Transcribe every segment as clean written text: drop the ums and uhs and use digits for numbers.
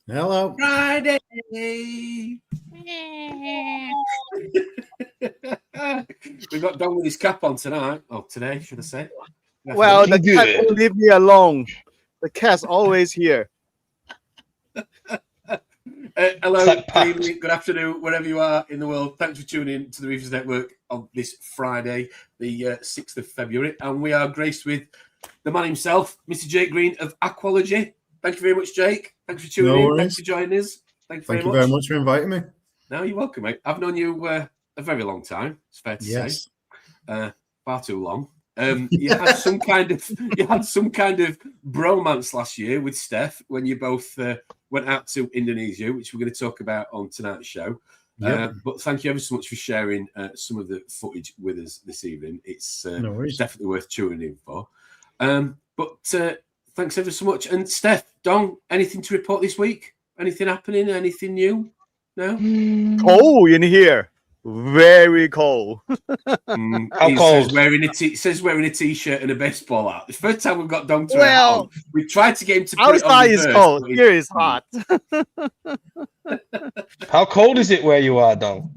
Hello. Friday. We've got Don with his cap on tonight. Oh, today, should I say? Well, the cat won't leave me alone. The cat's always here. Hello, good evening, good afternoon, wherever you are in the world. Thanks for tuning in to the Reefers Network on this Friday, the 6th of February. And we are graced with the man himself, Mr. Jake Green of Aqualogy. Thank you very much, Jake. Thanks for tuning in. Thanks for joining us. Thank you very much For inviting me. No, you're welcome, mate. I've known you a very long time. It's fair to say, far too long. You had some kind of bromance last year with Stef when you both went out to Indonesia, which we're going to talk about on tonight's show. Yep. But thank you ever so much for sharing some of the footage with us this evening. It's definitely worth tuning in for. But thanks ever so much. And Stef, Don, anything to report this week? Anything happening? Anything new? No? Cold in here. Very cold. How cold? Says wearing a t-shirt and a baseball hat. It's the first time we've got Don to wear on. We tried to get him to put it on outside is cold. Here is hot. How cold is it where you are, Don?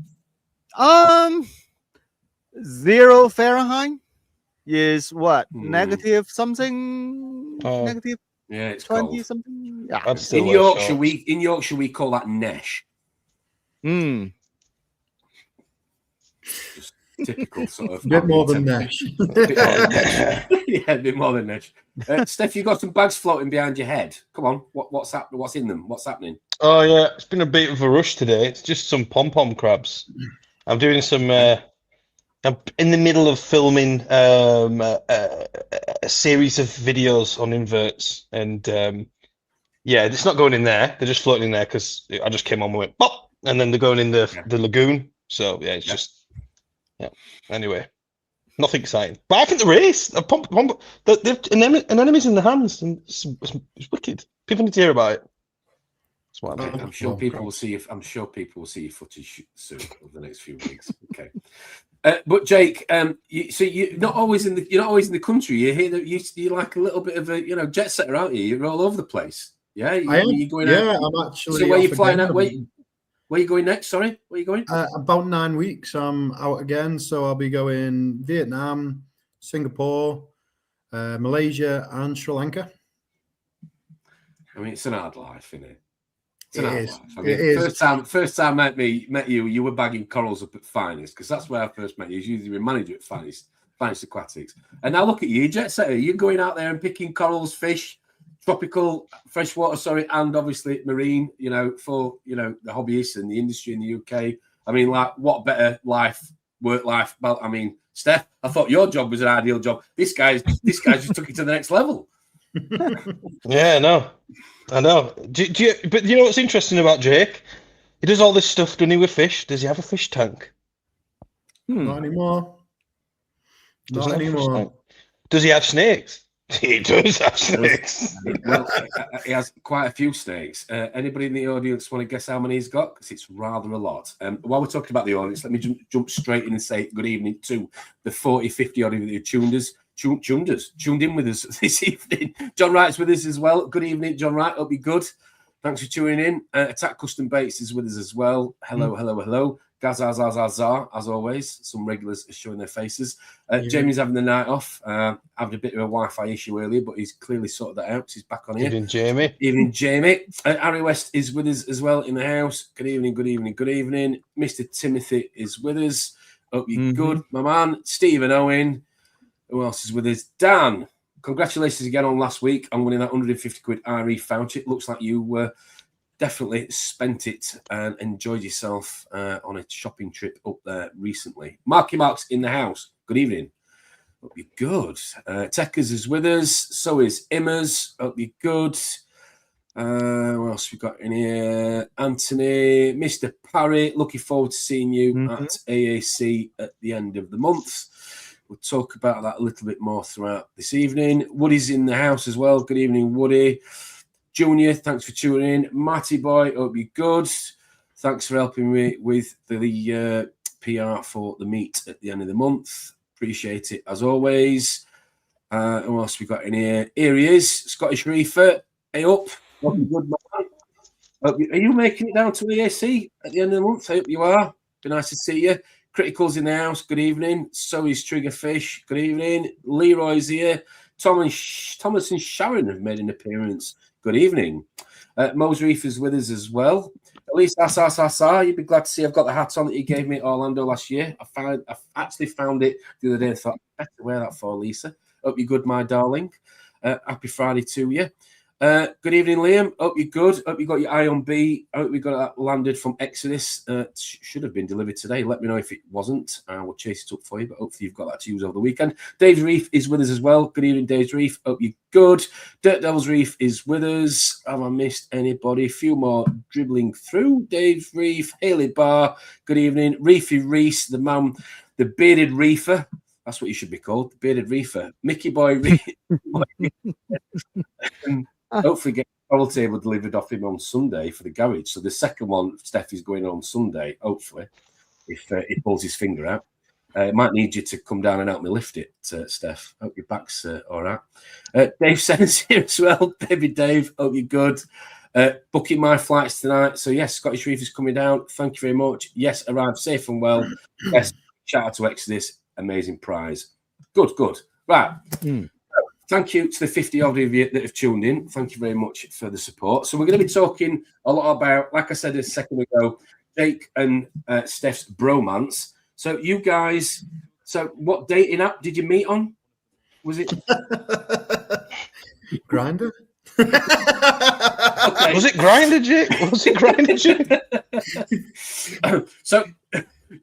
0 Fahrenheit is what? Negative something? Negative? Yeah, it's 20 cold. Something. Yeah. In Yorkshire, we call that nesh. Just typical sort of. Bit more than nesh. Yeah, a bit more than nesh. Steph, you got some bags floating behind your head. Come on, what's happening? What's in them? What's happening? Oh yeah, it's been a bit of a rush today. It's just some pom-pom crabs. I'm doing some. I'm in the middle of filming a series of videos on inverts, and yeah, it's not going in there. They're just floating in there because I just came on and went pop, and then they're going in the lagoon. So yeah, it's just Anyway, nothing exciting. But I think the race, they've anemones in the hands, and it's wicked. People need to hear about it. That's what I'm sure people will see. I'm sure people will see your footage soon over the next few weeks. Okay. But Jake, you're not always in the country. You're here. You're like a little bit of a jet setter, aren't you? You're all over the place. Yeah, you're going out. I'm actually. So where are you flying out? Where are you going next? Sorry, where are you going? About 9 weeks. I'm out again, so I'll be going Vietnam, Singapore, Malaysia, and Sri Lanka. I mean, it's an hard life, isn't it? It is. First time I met you, you were bagging corals up at Finest, because that's where I first met you. You usually were manager at Finest Aquatics. And now look at you, jet setter. You're going out there and picking corals, fish, tropical, freshwater, and obviously marine, for, the hobbyists and the industry in the UK. I mean, like, what better work life? Well, I mean, Steph, I thought your job was an ideal job. This guy's just took it to the next level. Yeah, I know. But you know what's interesting about Jake? He does all this stuff, doesn't he, with fish? Does he have a fish tank? Not anymore. Does he have snakes? He does have snakes. Well, he has quite a few snakes. Anybody in the audience want to guess how many he's got? Because it's rather a lot. While we're talking about the audience, let me jump straight in and say good evening to the 40, 50 odd who tuned in with us this evening. John Wright's with us as well. Good evening, John Wright. Hope you're good. Thanks for tuning in. Attack Custom Baits is with us as well. Hello. Gazazazazar, as always. Some regulars are showing their faces. Jamie's having the night off. Having a bit of a Wi-Fi issue earlier, but he's clearly sorted that out. He's back on here. Evening, Jamie. Harry West is with us as well in the house. Good evening. Mr. Timothy is with us. Hope you're good. My man, Stephen Owen. Who else is with us? Dan. Congratulations again on last week on winning that 150 quid RE voucher. It looks like you definitely spent it and enjoyed yourself on a shopping trip up there recently. Marky Mark's in the house. Good evening. Hope you're good. Techers is with us. So is Immers. Hope you're good. What else we got in here? Anthony, Mr. Parry. Looking forward to seeing you at AAC at the end of the month. We'll talk about that a little bit more throughout this evening. Woody's in the house as well. Good evening, Woody. Junior, thanks for tuning in. Matty Boy, hope you're good. Thanks for helping me with the PR for the meet at the end of the month. Appreciate it as always. Who else we got in here? Here he is, Scottish Reefer. Hey up. Good man. Are you making it down to EAC at the end of the month? I hope you are. Be nice to see you. Critical's in the house. Good evening. So is Triggerfish. Good evening. Leroy's here. Thomas and Sharon have made an appearance. Good evening. Mo's Reefers with us as well. At least you'd be glad to see I've got the hat on that you gave me at Orlando last year. I actually found it the other day and thought, I better wear that for Lisa. Hope you're good, my darling. Happy Friday to you. Good evening, Liam. Hope you're good. Hope you got your eye on B. Hope we got that landed from Exodus. Should have been delivered today. Let me know if it wasn't. I will chase it up for you, but hopefully you've got that to use over the weekend. Dave's Reef is with us as well. Good evening, Dave's Reef. Hope you're good. Dirt Devil's Reef is with us. Have I missed anybody? A few more dribbling through. Dave's Reef, Haley Bar. Good evening. Reefy Reese, the man, the bearded reefer. That's what you should be called, the bearded reefer. Mickey Boy Reef. Hopefully get the travel table delivered off him on Sunday for the garage. So the second one, Stef, is going on Sunday, hopefully, if he pulls his finger out. Might need you to come down and help me lift it, Stef. Hope your back's all right. Dave Sennon's here as well. Baby Dave, hope you're good. Booking my flights tonight. So, yes, Scottish Reef is coming down. Thank you very much. Yes, arrived safe and well. Yes, shout out to Exodus. Amazing prize. Good. Right. Thank you to the 50 odd of you that have tuned in. Thank you very much for the support. So we're going to be talking a lot about, like I said a second ago, Jake and Stef's bromance. So you guys, what dating app did you meet on? Was it Grindr? Okay. Was it Grindr, Jake? Was it Grindr, Jake? So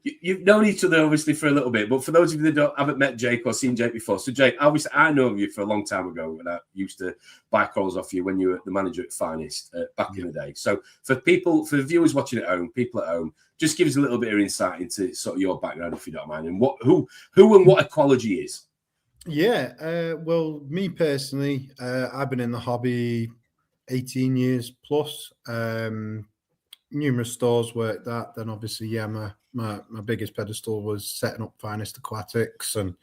you've known each other obviously for a little bit, but for those of you that haven't met Jake or seen Jake before, so Jake, obviously I know you for a long time ago when I used to buy calls off you when you were the manager at Finest back in the day. So for the viewers watching at home, people at home, just give us a little bit of insight into sort of your background, if you don't mind, and who and what Aqualogy is. Yeah, well, me personally, I've been in the hobby 18 years plus. Numerous stores worked at. Then obviously, yeah, my biggest pedestal was setting up Finest Aquatics and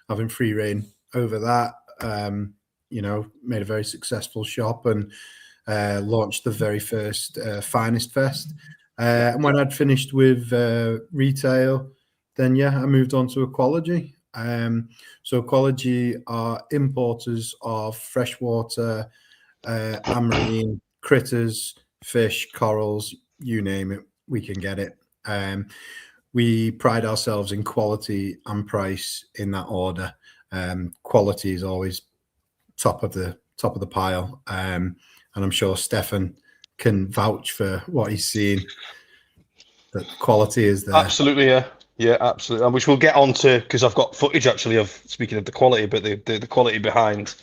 having free reign over that. Made a very successful shop and launched the very first Finest Fest. And when I'd finished with retail, then yeah, I moved on to Aqualogy. So Aqualogy are importers of freshwater, marine critters, fish, corals, you name it, we can get it. We pride ourselves in quality and price in that order. Quality is always top of the pile. And I'm sure Stefan can vouch for what he's seen. That quality is there. Absolutely, yeah. Yeah, absolutely. Which we'll get on to, because I've got footage actually of, speaking of the quality, but the quality behind,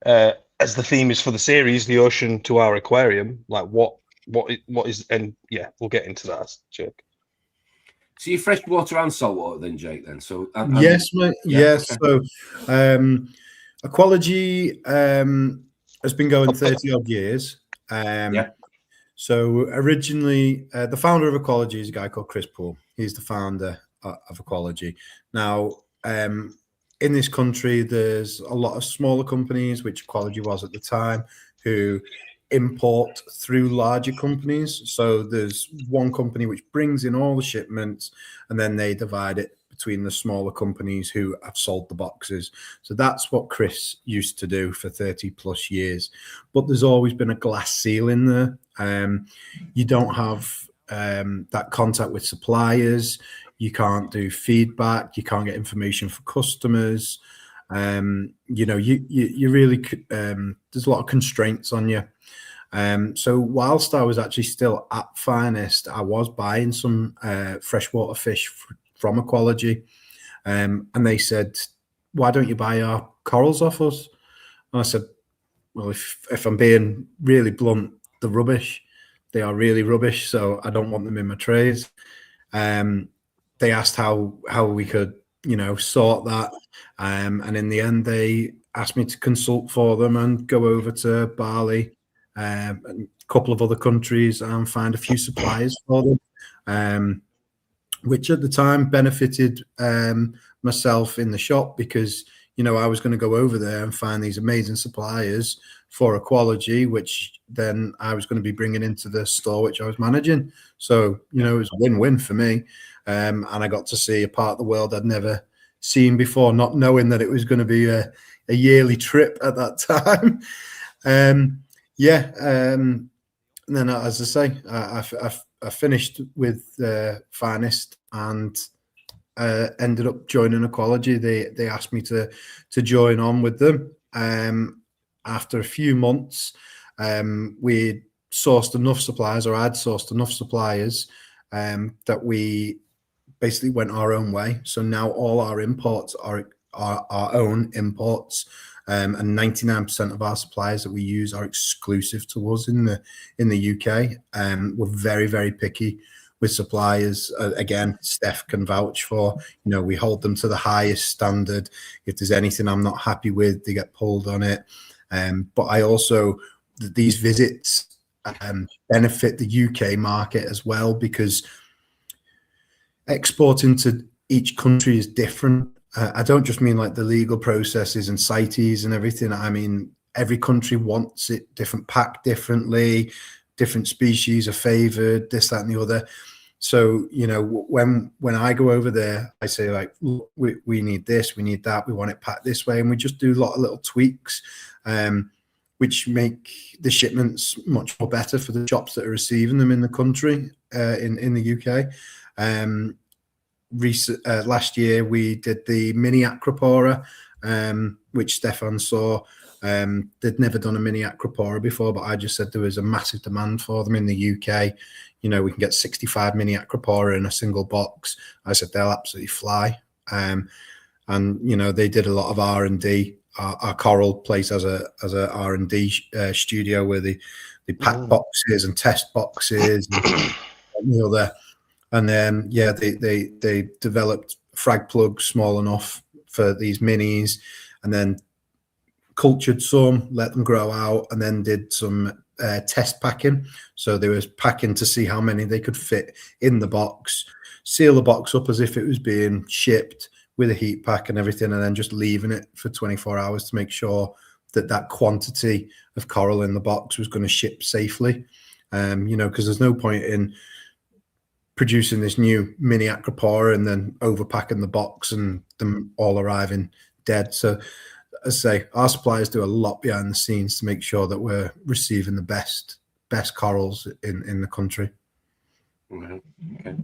as the theme is for the series, the ocean to our aquarium, like what is, and yeah, we'll get into that, Jake. So you freshwater and saltwater then, Jake, then? So yes, mate. Yeah, yes. okay. So Aqualogy has been going 30 odd years. Yeah. So originally, the founder of Aqualogy is a guy called Chris Poole. He's the founder of Aqualogy. Now, in this country, there's a lot of smaller companies, which Aqualogy was at the time, who import through larger companies. So there's one company which brings in all the shipments, and then they divide it between the smaller companies who have sold the boxes. So that's what Chris used to do for 30 plus years. But there's always been a glass ceiling there. You don't have that contact with suppliers. You can't do feedback. You can't get information for customers. You really there's a lot of constraints on you. So whilst I was actually still at Finest, I was buying some freshwater fish from Aqualogy, and they said, "Why don't you buy our corals off us?" And I said, "Well, if I'm being really blunt, they're rubbish. They are really rubbish. So I don't want them in my trays." They asked how we could, sort that, and in the end, they asked me to consult for them and go over to Bali, and a couple of other countries, and find a few suppliers for them, which at the time benefited myself in the shop, because I was going to go over there and find these amazing suppliers for Aqualogy, which then I was going to be bringing into the store which I was managing. So, you know, it was a win-win for me. And I got to see a part of the world I'd never seen before, not knowing that it was going to be a yearly trip at that time. And then, as I say, I finished with Finest and ended up joining Aqualogy. They asked me to join on with them. After a few months, we sourced enough suppliers, or I'd sourced enough suppliers, that we basically went our own way. So now all our imports are our own imports, and 99% of our suppliers that we use are exclusive to us in the UK. We're very, very picky with suppliers. Again, Stef can vouch for, you know, we hold them to the highest standard. If there's anything I'm not happy with, they get pulled on it. But I also, these visits benefit the UK market as well, because exporting to each country is different. I don't just mean like the legal processes and CITES and everything. I mean, every country wants it different, packed differently, different species are favored, this, that, and the other. So, you know, when I go over there, I say, like, we need this, we need that, we want it packed this way. And we just do a lot of little tweaks, which make the shipments much more better for the shops that are receiving them in the country, in the UK. Last year we did the mini acropora, which Stefan saw. They'd never done a mini acropora before, but I just said there was a massive demand for them in the UK. You know, we can get 65 mini acropora in a single box. I said they'll absolutely fly. And you know, they did a lot of R&D. Our Coral place has a R&D studio where they pack boxes and test boxes, and, you know, and then they developed frag plugs small enough for these minis, and then cultured some, let them grow out, and then did some test packing. So they was packing to see how many they could fit in the box, seal the box up as if it was being shipped with a heat pack and everything, and then just leaving it for 24 hours to make sure that that quantity of coral in the box was going to ship safely. You know, because there's no point in producing this new mini acropora and then overpacking the box and them all arriving dead. So, as I say, our suppliers do a lot behind the scenes to make sure that we're receiving the best corals in the country. Okay.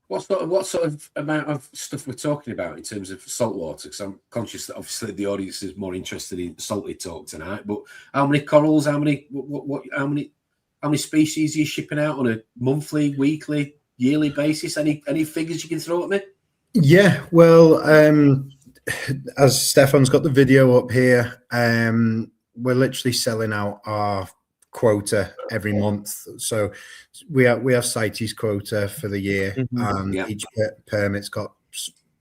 What sort of amount of stuff we're talking about in terms of saltwater? Because I'm conscious that obviously the audience is more interested in salty talk tonight. But how many corals? How many species are you shipping out on a monthly, weekly, yearly basis? Any figures you can throw at me? Yeah, well, as Stefan's got the video up here, we're literally selling out our quota every month. So we have CITES quota for the year, and each permit's got,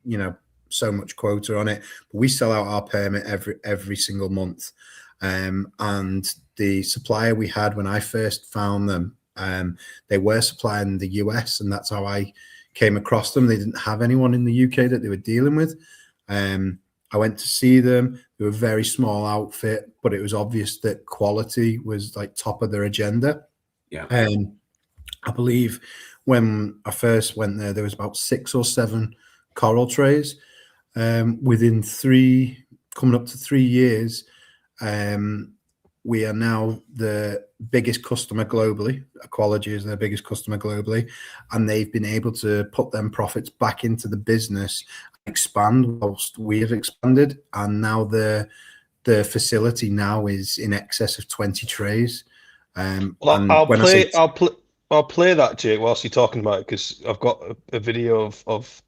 you know, so much quota on it. But we sell out our permit every single month. And the supplier we had when I first found them, they were supplying the US, and that's how I came across them. They didn't have anyone in the UK that they were dealing with. I went to see them. They were a very small outfit, but it was obvious that quality was like top of their agenda. Yeah. I believe when I first went there was about 6 or 7 coral trays. Within coming up to 3 years, we are now the biggest customer globally. Aqualogy is their biggest customer globally, and they've been able to put them profits back into the business, expand whilst we have expanded, and now the facility now is in excess of 20 trays. I'll play that, Jake, whilst you're talking about it, because I've got a video of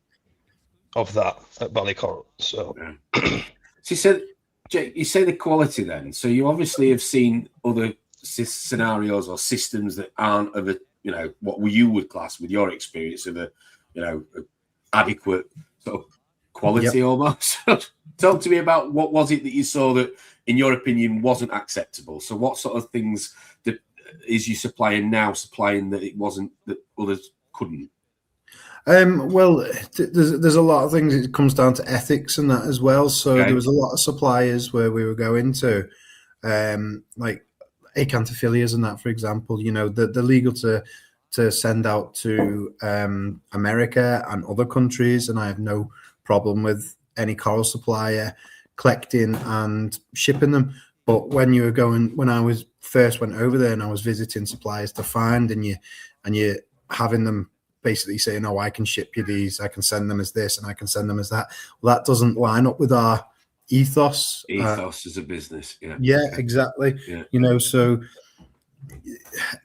that at Ballycoral. So, she said, Jake, you say the quality then. So you obviously have seen other scenarios or systems that aren't of a, you know, what you would class with your experience of a, you know, adequate sort of quality almost. Talk to me about what was it that you saw that, in your opinion, wasn't acceptable. So what sort of things is you supplying that it wasn't, that others couldn't? Well, there's a lot of things. It comes down to ethics and that as well. So there was a lot of suppliers where we were going to, like acanthophilia and that, for example, they're legal to send out to America and other countries, and I have no problem with any coral supplier collecting and shipping them. But when I first went over there and I was visiting suppliers to find, and you're having them basically saying, "Oh, I can ship you these, I can send them as this, and I can send them as that." Well, that doesn't line up with our ethos. Ethos as a business, yeah. Yeah, exactly. Yeah. So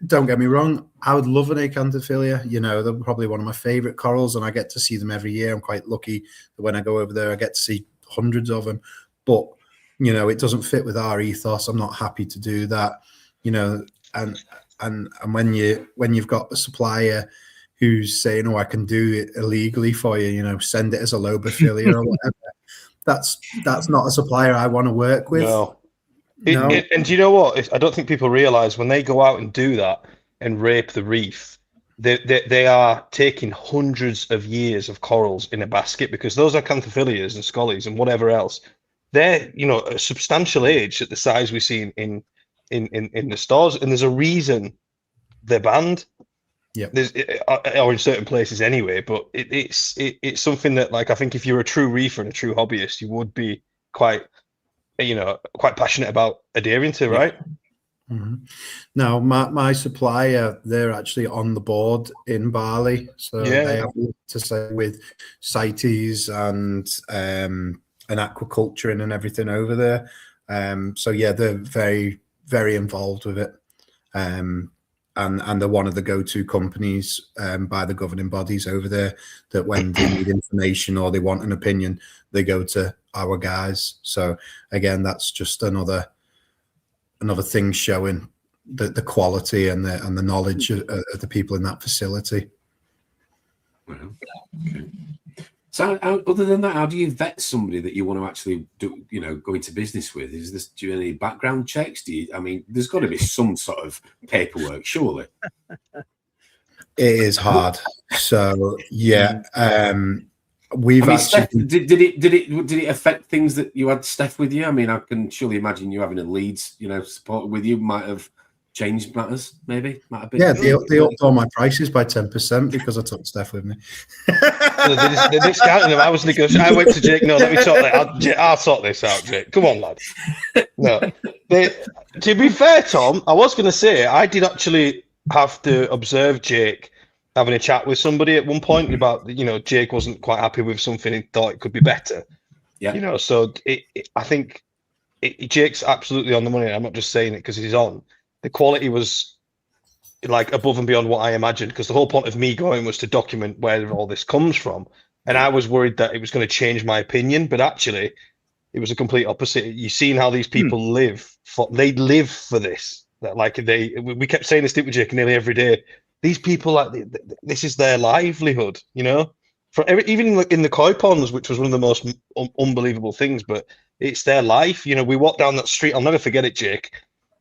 don't get me wrong, I would love an acanthophilia. They're probably one of my favorite corals, and I get to see them every year. I'm quite lucky that when I go over there, I get to see hundreds of them. But it doesn't fit with our ethos. I'm not happy to do that. And when you've got a supplier who's saying, "Oh, I can do it illegally for you," send it as a lobophilia or whatever. That's not a supplier I want to work with. No. And do you know what? I don't think people realize when they go out and do that and rape the reef, they are taking hundreds of years of corals in a basket, because those acanthophilia and scollies and whatever else, they're a substantial age at the size we see in the stores, and there's a reason they're banned. Yeah, or in certain places anyway. But it's something that, like, I think if you're a true reefer and a true hobbyist, you would be quite passionate about adhering to, right? Mm-hmm. Now, my supplier, they're actually on the board in Bali, so they have to say with CITES and aquaculturing and everything over there. So yeah, they're very, very involved with it. And they're one of the go-to companies by the governing bodies over there, that when they need information or they want an opinion, they go to our guys. So again, that's just another thing showing the quality and the knowledge of the people in that facility. Well, okay. So other than that, how do you vet somebody that you want to actually go into business with? Do you have any background checks? There's got to be some sort of paperwork, surely. It is hard. So yeah, we've actually. Stef, did it affect things that you had Stef with you? I can surely imagine you having a Leeds, supporter with you might have changed matters, maybe. Might have been. Yeah, they upped all my prices by 10% because I took Stef with me. They're discounting them. I was negotiating. I went to Jake. No, let me sort that. I'll sort this out, Jake. Come on, lad. No, to be fair, Tom, I was going to say I did actually have to observe Jake having a chat with somebody at one point about, Jake wasn't quite happy with something and thought it could be better. Yeah. So I think Jake's absolutely on the money. I'm not just saying it because he's on. The quality was like above and beyond what I imagined, because the whole point of me going was to document where all this comes from. And I was worried that it was going to change my opinion, but actually it was a complete opposite. You've seen how these people live. They live for this. We kept saying this to Jake nearly every day. These people, this is their livelihood, even in the koi ponds, which was one of the most unbelievable things, but it's their life. We walked down that street. I'll never forget it, Jake.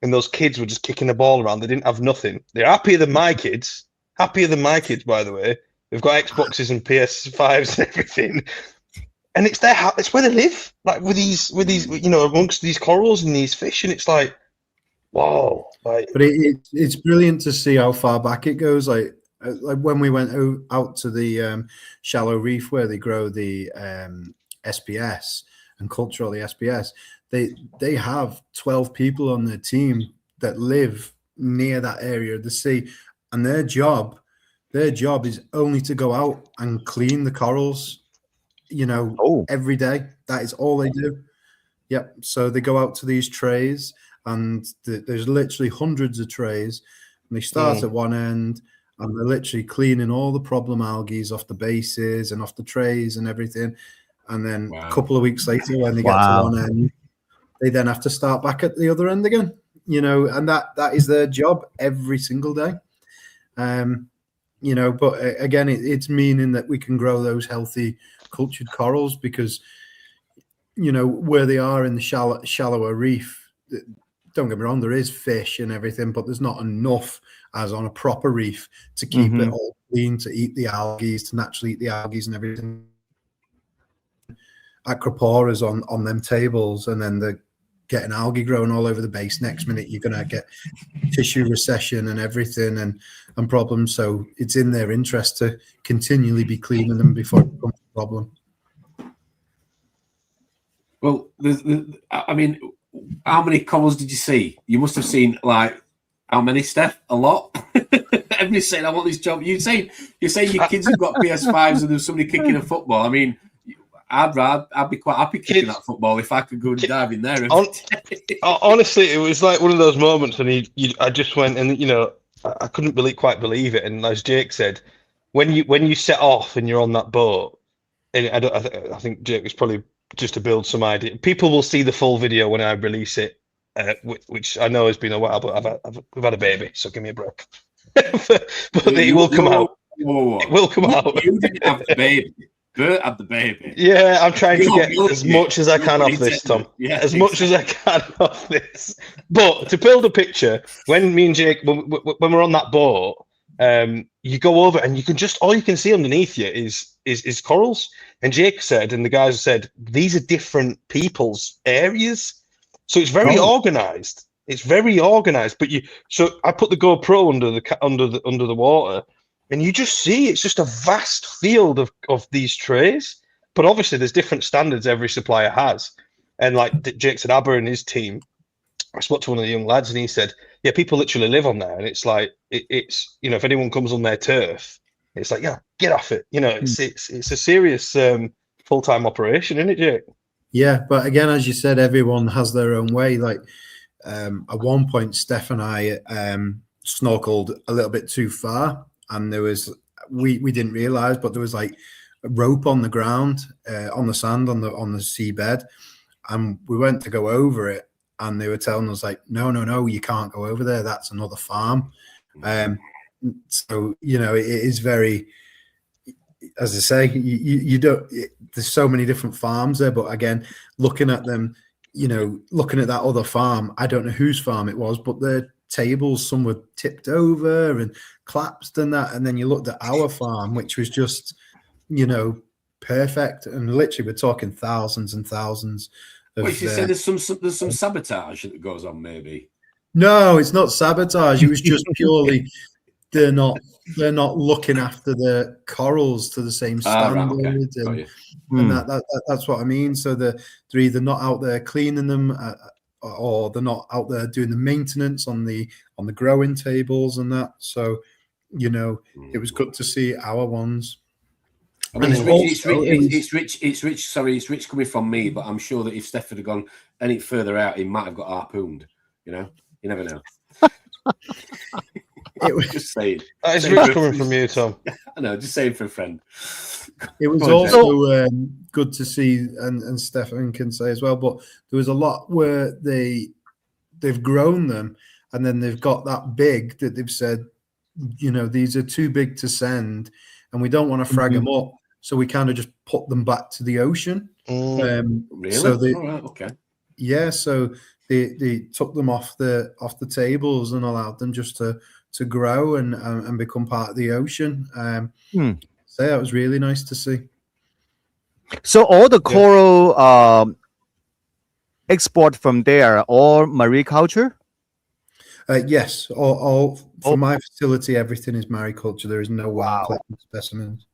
And those kids were just kicking the ball around. They didn't have nothing. They're happier than my kids. Happier than my kids, by the way. They've got Xboxes and PS5s and everything. And it's where they live, like with these, amongst these corals and these fish. And it's like, wow. But it's brilliant to see how far back it goes. Like when we went out to the shallow reef where they grow the SPS and culture all the SPS. They have 12 people on their team that live near that area of the sea, and their job is only to go out and clean the corals, every day. That is all they do. Yep. So they go out to these trays, and there's literally hundreds of trays, and they start at one end, and they're literally cleaning all the problem algae off the bases and off the trays and everything. And then a couple of weeks later, when they get to one end, they then have to start back at the other end again, and that is their job every single day. But again, it's meaning that we can grow those healthy cultured corals, because, where they are in the shallower reef, don't get me wrong, there is fish and everything, but there's not enough as on a proper reef to keep it all clean, to eat the algae, to naturally eat the algae and everything. Acroporas on them tables, and then getting algae growing all over the base. Next minute, you're going to get tissue recession and everything and problems. So it's in their interest to continually be cleaning them before it becomes a problem. Well, I mean, how many corals did you see? You must have seen like how many, Steph? A lot. Everybody's saying, "I want this job." You're saying your kids have got PS5s and there's somebody kicking a football. I mean, I'd be quite happy kicking that football if I could go and dive in there. Honestly, it was like one of those moments, and I just went, and I couldn't quite believe it. And as Jake said, when you set off and you're on that boat, and I think Jake was probably just to build some idea. People will see the full video when I release it, which I know has been a while, but we've had a baby, so give me a break. but it will come out. It will come out. You didn't have the baby. Bert had the baby. Yeah, I'm trying to get as much as I can off this, Tom. Yeah, as much as I can off this. But to build a picture, when me and Jake, when we're on that boat, you go over and you can just, all you can see underneath you is corals. And Jake said, and the guys said, these are different people's areas. So it's very organized. It's very organized. But so I put the GoPro under the water. And you just see it's just a vast field of these trays. But obviously, there's different standards every supplier has. And like Jake said, Abba and his team, I spoke to one of the young lads and he said, yeah, people literally live on there. And it's like, it's if anyone comes on their turf, it's like, yeah, get off it. It's a serious full-time operation, isn't it, Jake? Yeah, but again, as you said, everyone has their own way. Like at one point, Stef and I snorkeled a little bit too far. And there was, we didn't realize, but there was like a rope on the ground, on the sand, on the seabed. And we went to go over it. And they were telling us like, no, you can't go over there. That's another farm. So, it is very, as I say, you don't, there's so many different farms there. But again, looking at them, looking at that other farm, I don't know whose farm it was, but the tables, some were tipped over and collapsed and that. And then you looked at our farm, which was just, perfect. And literally we're talking thousands and thousands. Wait, you say there's some sabotage that goes on, maybe? No, it's not sabotage. It was just purely they're not looking after the corals to the same standard, right, and that's what I mean. So they're either not out there cleaning them, or they're not out there doing the maintenance on the growing tables and that. So it was good to see our ones. I mean, it's rich. Sorry, it's rich coming from me, but I'm sure that if Steph had gone any further out, he might have got harpooned. You never know. It was just saying. That is rich coming from you, Tom. I know, just saying for a friend. It was also good to see, and Stefan can say as well. But there was a lot where they've grown them, and then they've got that big that they've said, these are too big to send, and we don't want to frag them up. So we kind of just put them back to the ocean. Really? So okay. Yeah, so they took them off the tables and allowed them just to grow and become part of the ocean. So that was really nice to see. So all the coral export from there, all mariculture? Yes, all for my facility, everything is mariculture. There is no wild collecting specimens.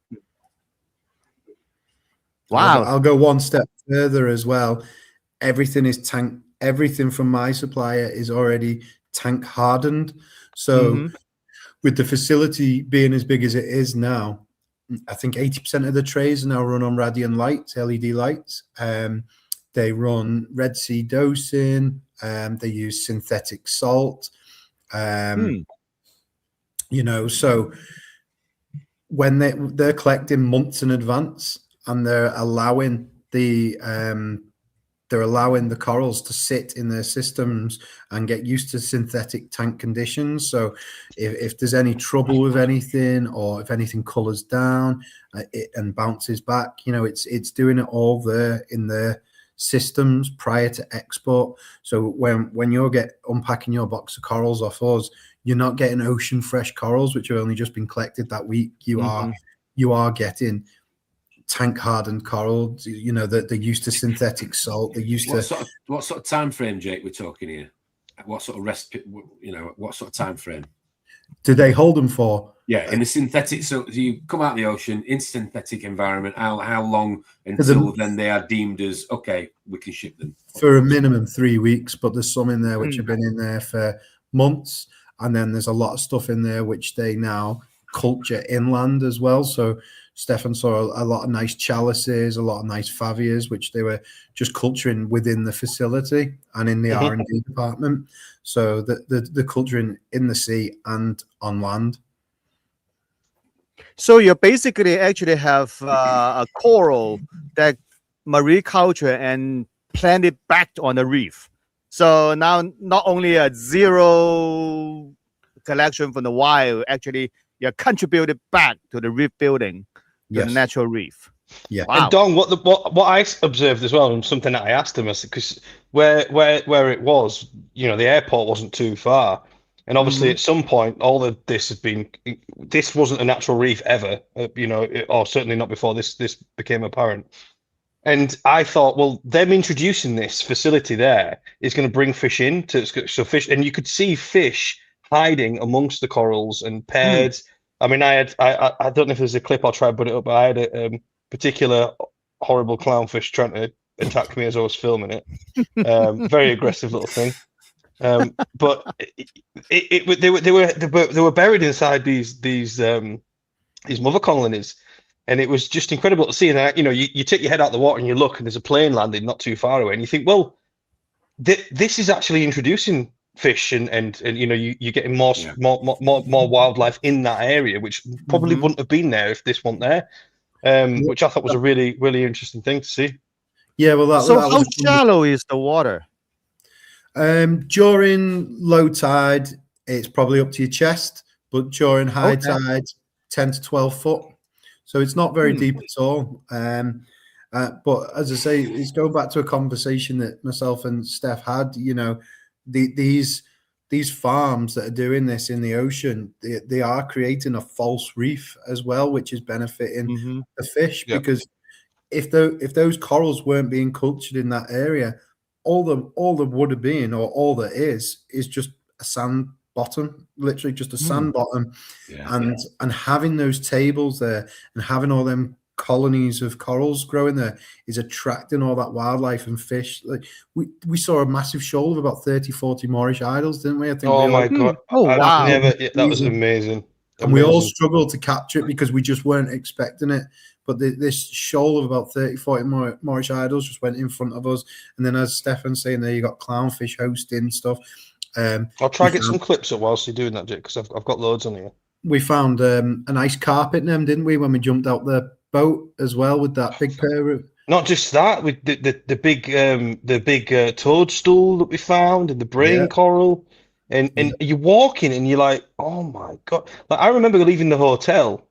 Wow. I'll go one step further as well. Everything is tank. Everything from my supplier is already tank hardened. So with the facility being as big as it is now, I think 80% of the trays now run on radiant lights, LED lights. They run Red Sea dosing. They use synthetic salt. So when they're collecting months in advance, and they're allowing the corals to sit in their systems and get used to synthetic tank conditions. So if there's any trouble with anything, or if anything colors down and bounces back, it's doing it all there in their systems prior to export. So when you're unpacking your box of corals off us, you're not getting ocean fresh corals, which have only just been collected that week. You are getting tank hardened coral. You know, that they're used to synthetic salt. They're used to what sort of time frame, Jake? We're talking here. What sort of what sort of time frame? Do they hold them for? Yeah, in the synthetic. So you come out of the ocean in synthetic environment. How long until then they are deemed as okay? We can ship them for a minimum 3 weeks. But there's some in there which have been in there for months, and then there's a lot of stuff in there which they now culture inland as well. So Stefan saw a lot of nice chalices, a lot of nice favias, which they were just culturing within the facility and in the R&D department. So the culturing in the sea and on land. So you basically actually have a coral that marine culture and plant it back on the reef. So now not only a zero collection from the wild, actually you're contributed back to the reef building, to the natural reef. Yeah. Wow. And Don, what I observed as well, and something that I asked him, because where it was, you know, the airport wasn't too far, and obviously at some point, all of this had been. This wasn't a natural reef ever, you know, or certainly not before this became apparent. And I thought, well, them introducing this facility there is going to bring fish in so fish, and you could see fish hiding amongst the corals and paired. I mean, I don't know if there's a clip, I'll try to put it up, but I had a particular horrible clownfish trying to attack me as I was filming it. Very aggressive little thing. But they were buried inside these mother colonies, and it was just incredible to see. And you know, you take your head out the water and you look, and there's a plane landing not too far away, and you think, well, this is actually introducing fish, and you know, you're getting more wildlife in that area, which probably wouldn't have been there if this wasn't there. Which I thought was a really, really interesting thing to see. Yeah, well, how shallow is the water? During low tide, it's probably up to your chest, but during high tide, 10 to 12 foot. So it's not very deep at all. But as I say, it's going back to a conversation that myself and Steph had. You know, these farms that are doing this in the ocean, they are creating a false reef as well, which is benefiting the fish. Because if those corals weren't being cultured in that area, all there would have been, or all there is just a sand bottom, literally just a sand bottom. And having those tables there and having all them colonies of corals growing there is attracting all that wildlife and fish. Like we saw a massive shoal of about 30-40 Moorish idols, didn't we? I think. Oh my god! Oh wow! That was amazing. And we all struggled to capture it because we just weren't expecting it. But this shoal of about 30-40 Moorish idols just went in front of us. And then, as Stefan's saying, there you got clownfish hosting stuff. I'll try to get some clips up whilst you're doing that, Jake, because I've got loads on here. We found a nice carpet in them, didn't we, when we jumped out the boat as well with that big pair of... Not just that, with the big toadstool that we found and the brain coral. And you're walking and you're like, oh my god! Like I remember leaving the hotel,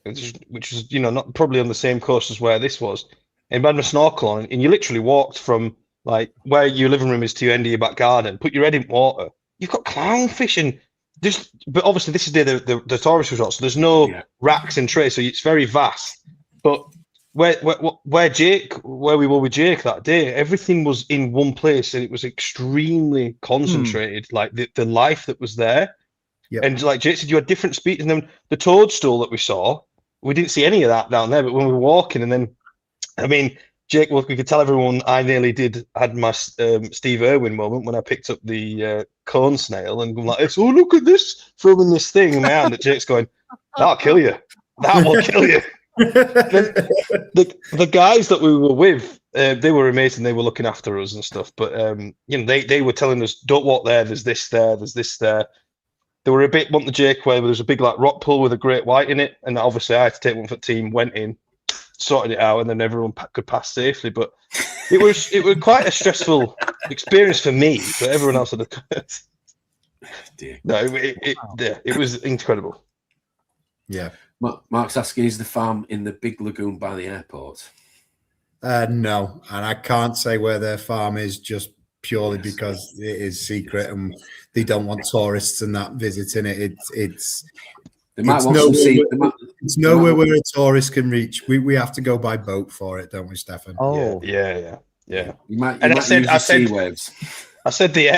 which was, you know, not probably on the same coast as where this was, and had my snorkel on, and you literally walked from like where your living room is to your end of your back garden, put your head in water, you've got clownfish and just, but obviously this is the tourist resort, so there's no racks and trays, so it's very vast. But where we were with Jake that day, everything was in one place and it was extremely concentrated, like the life that was there. And like Jake said, you had different species, and then the toadstool that we saw, we didn't see any of that down there, but when we were walking, and then I mean, Jake, well, we could tell everyone I nearly had my Steve Irwin moment when I picked up the cone snail and I'm like, oh, look at this, filming this thing in my hand, and Jake's going, that'll kill you. That will kill you. The guys that we were with, they were amazing. They were looking after us and stuff. But you know, they were telling us, don't walk there. There's this there. There's this there. They were a bit wanting the Jake where there's a big like rock pool with a great white in it, and obviously I had to take one for the team. Went in, sorted it out, and then everyone could pass safely. But it was quite a stressful experience for me, but everyone else had a. No, it was incredible. Yeah. Mark's asking, is the farm in the big lagoon by the airport? No, and I can't say where their farm is just purely because it is secret and they don't want tourists and that visiting it. They might It's want some sea. It's nowhere where a tourist can reach. We have to go by boat for it, don't we, Stefan? Oh, Yeah. You might And use the sea waves. I said the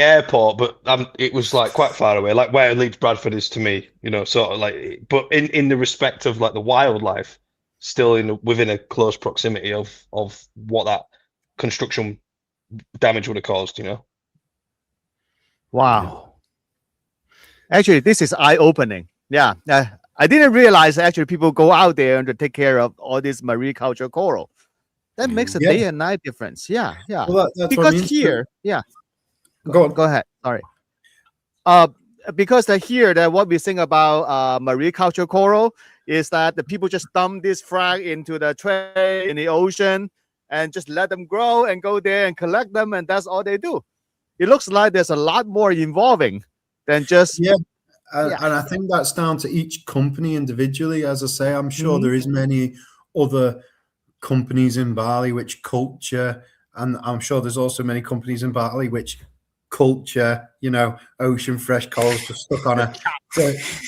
airport, but it was like quite far away, like where Leeds Bradford is to me, sort of like. But in the respect of like the wildlife, still within a close proximity of what that construction damage would have caused, wow. Actually, this is eye-opening. Yeah. I didn't realize actually people go out there and to take care of all this mariculture coral. That makes a day and night difference. Yeah. Well, that's because what I mean. here, Go on. Go ahead. Sorry. Because here that what we think about mariculture coral is that the people just dump this frag into the tray in the ocean and just let them grow and go there and collect them, and that's all they do. It looks like there's a lot more involving than just and I think that's down to each company individually. As I say, I'm sure there is many other companies in Bali which culture, and I'm sure there's also many companies in Bali which culture, ocean fresh corals just stuck on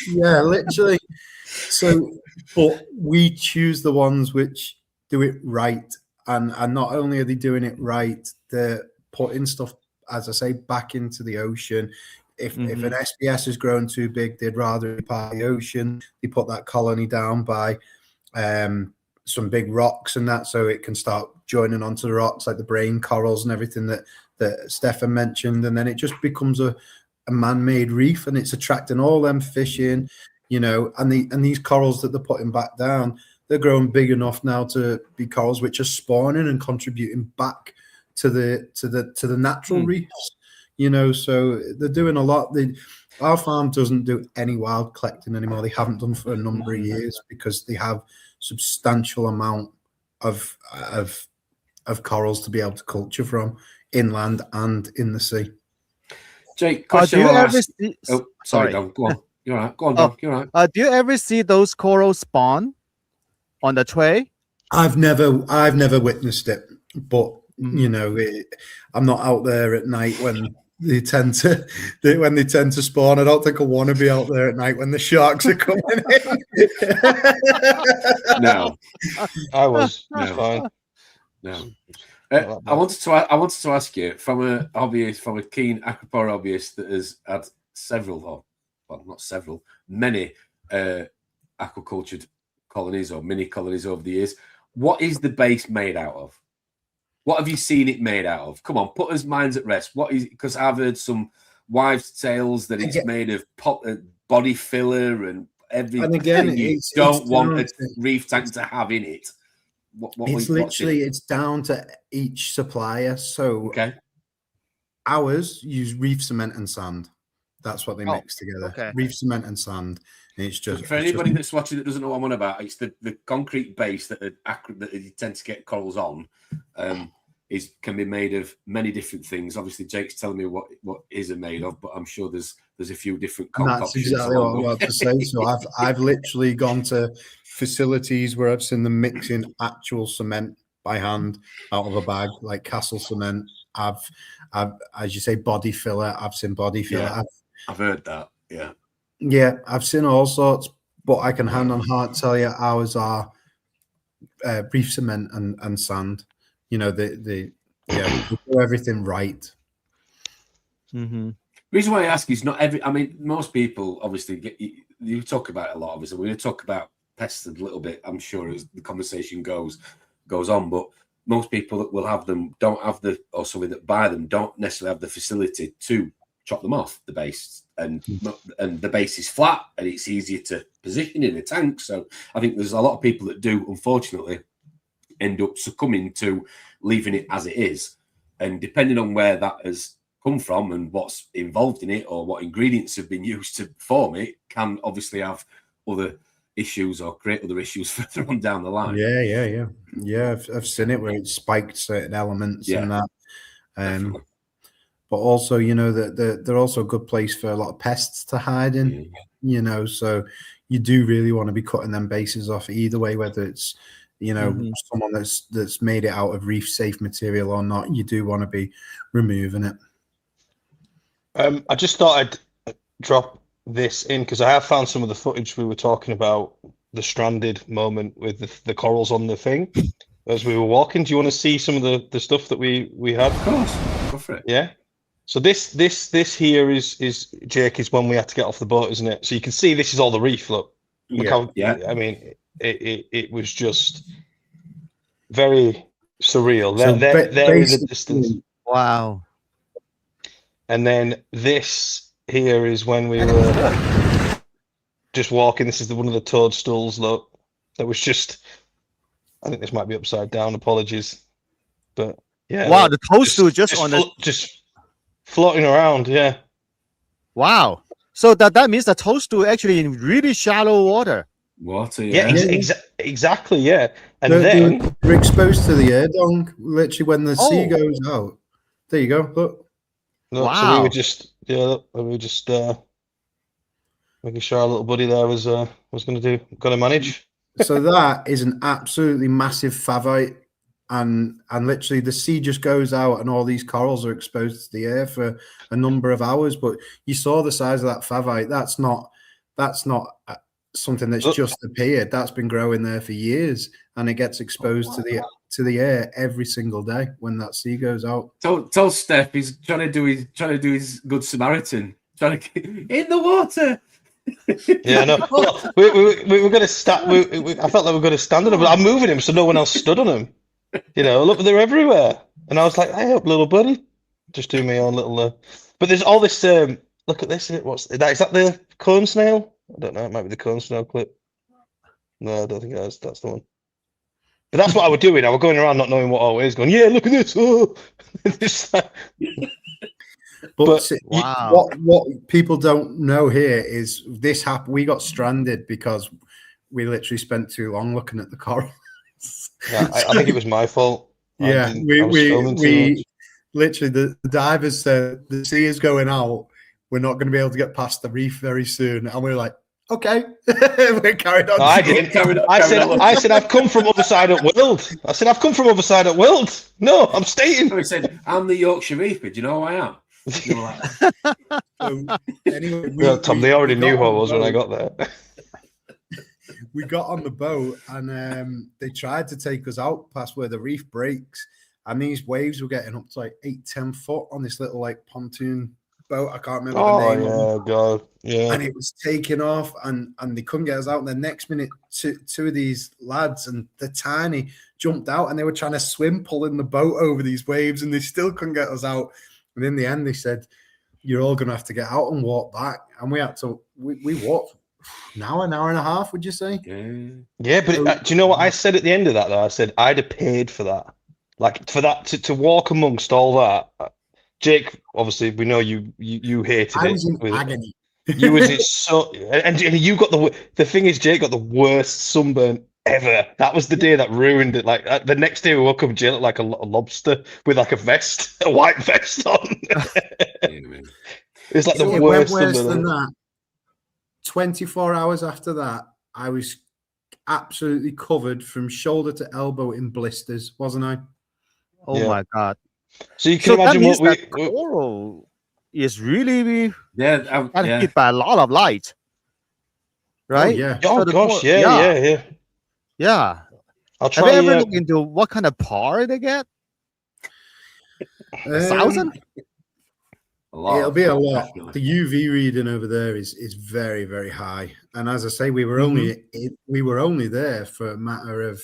literally. So, but we choose the ones which do it right, and not only are they doing it right, they're putting stuff, as I say, back into the ocean. If an SBS has grown too big, they'd rather be part of the ocean. They put that colony down by some big rocks and that, so it can start joining onto the rocks, like the brain corals and everything that Stefan mentioned, and then it just becomes a man-made reef, and it's attracting all them fish in, and these corals that they're putting back down, they're growing big enough now to be corals which are spawning and contributing back to the natural reefs. So they're doing a lot. Our farm doesn't do any wild collecting anymore. They haven't done for a number of years because they have substantial amount of corals to be able to culture from inland and in the sea. Jake, do you ever see... sorry, Don, go on. You're all right. Go on, Don. You're all right. Do you ever see those corals spawn on the tray? I've never witnessed it, but I'm not out there at night when they tend to spawn. I don't think I want to be out there at night when the sharks are coming in. No, I was fine. No. I wanted to ask you from a keen aquapora hobbyist that has had many aquacultured colonies or mini colonies over the years. What is the base made out of? What have you seen it made out of? Come on, put us minds at rest. What is it? Because I've heard some wives' tales that it's made of body filler and everything. And again, you don't want a reef tank to have in it. It's down to each supplier. So ours use reef cement and sand. That's what they mix together. Okay. Reef cement and sand. And it's just for anybody that's watching that doesn't know what I'm on about. It's the concrete base that you tend to get corals on. Can be made of many different things. Obviously, Jake's telling me what is it made of, but I'm sure there's a few different concoctions. That's exactly what I'm about to say. So I've literally gone to facilities where I've seen them mixing actual cement by hand out of a bag, like Castle cement. I've as you say, body filler. I've seen body filler. Yeah, I've heard that. Yeah, I've seen all sorts, but I can hand on heart tell you ours are reef cement and sand. They do everything right. Reason why I ask is not every. I mean, most people obviously you talk about it a lot. Obviously, we're going to talk about pests a little bit, I'm sure, as the conversation goes on. But most people that will have them don't have or somebody that buy them don't necessarily have the facility to chop them off the base, and the base is flat and it's easier to position in a tank. So I think there's a lot of people that do, unfortunately, end up succumbing to leaving it as it is, and depending on where that has come from and what's involved in it or what ingredients have been used to form it, can obviously have other issues or create other issues further on down the line. Yeah. I've seen it where it's spiked certain elements and that. But also, that they're also a good place for a lot of pests to hide in. So you do really want to be cutting them bases off either way, whether it's someone that's made it out of reef safe material or not. You do want to be removing it. I just thought I'd drop this in because I have found some of the footage we were talking about, the stranded moment with the corals on the thing as we were walking. Do you want to see some of the stuff that we had? Of course, go for it. Yeah. So this here is Jake, is when we had to get off the boat, isn't it? So you can see this is all the reef. Look how, I mean, it was just very surreal. So There in the distance. Wow. And then this here is when we were just walking. This is one of the toadstools, look. That was just, I think this might be upside down. Apologies. But yeah. Wow, the toadstool just on the... Just floating around, yeah. Wow. So that means the toadstool actually in really shallow water. Water, yeah. Exactly, yeah. And they're exposed to the air, Dong. Literally, when the sea goes out. There you go. Look. Wow. So we were just, making sure our little buddy there was going to manage. So that is an absolutely massive favite, and literally the sea just goes out, and all these corals are exposed to the air for a number of hours. But you saw the size of that favite. That's not something that's just appeared. That's been growing there for years, and it gets exposed to the air every single day when that sea goes out. Tell Stef he's trying to do his good Samaritan, trying to get in the water. Yeah, no. Well, we were going to start. I felt like we were going to stand on him, but I'm moving him so no one else stood on him. You know, look, they're everywhere, and I was like, "Hey up, little buddy," just do my own little. But there's all this. Look at this. What's that? Is that the cone snail? I don't know. It might be the cone snail clip. No, I don't think that's the one. But that's what I was doing. I was going around not knowing what always going. Yeah, look at this. Oh. But wow. What people don't know here is this happened. We got stranded because we literally spent too long looking at the corals. Yeah, I think it was my fault. Yeah, we literally the divers said the sea is going out. We're not going to be able to get past the reef very soon, and we were like, okay, we carried on. No, I didn't. I said I've come from other side of world. I said I've come from other side of world. No, I'm staying. I said I'm the Yorkshire Reefer. Do you know who I am? So, anyway, Tom, they already knew who I was when I got there. We got on the boat, and they tried to take us out past where the reef breaks, and these waves were getting up to like 8-10 foot on this little like pontoon boat. I can't remember the name. Oh God, yeah. And it was taking off, and they couldn't get us out. And the next minute, two of these lads, and they're tiny, jumped out, and they were trying to swim, pulling the boat over these waves, and they still couldn't get us out. And in the end, they said, "You're all going to have to get out and walk back." And we had to. We walked an hour and a half. Would you say? Yeah, but do you know what I said at the end of that? Though I said I'd have paid for that, like for that to walk amongst all that. Jake, obviously, we know you hated it. I was in agony. You was so, and you got the thing is, Jake got the worst sunburn ever. That was the day that ruined it. Like the next day, we woke up, Jake looked like a lobster with like a vest, a white vest on. It's like the worst. It went worse than that. 24 hours after that, I was absolutely covered from shoulder to elbow in blisters, wasn't I? Oh my God. So you can imagine what that coral is really hit by a lot of light, right? Oh, yeah. Oh gosh, yeah. I'll try. Have you ever looked into what kind of par they get? 1,000? It'll be a lot. The UV reading over there is very, very high. And as I say, we were only there for a matter of.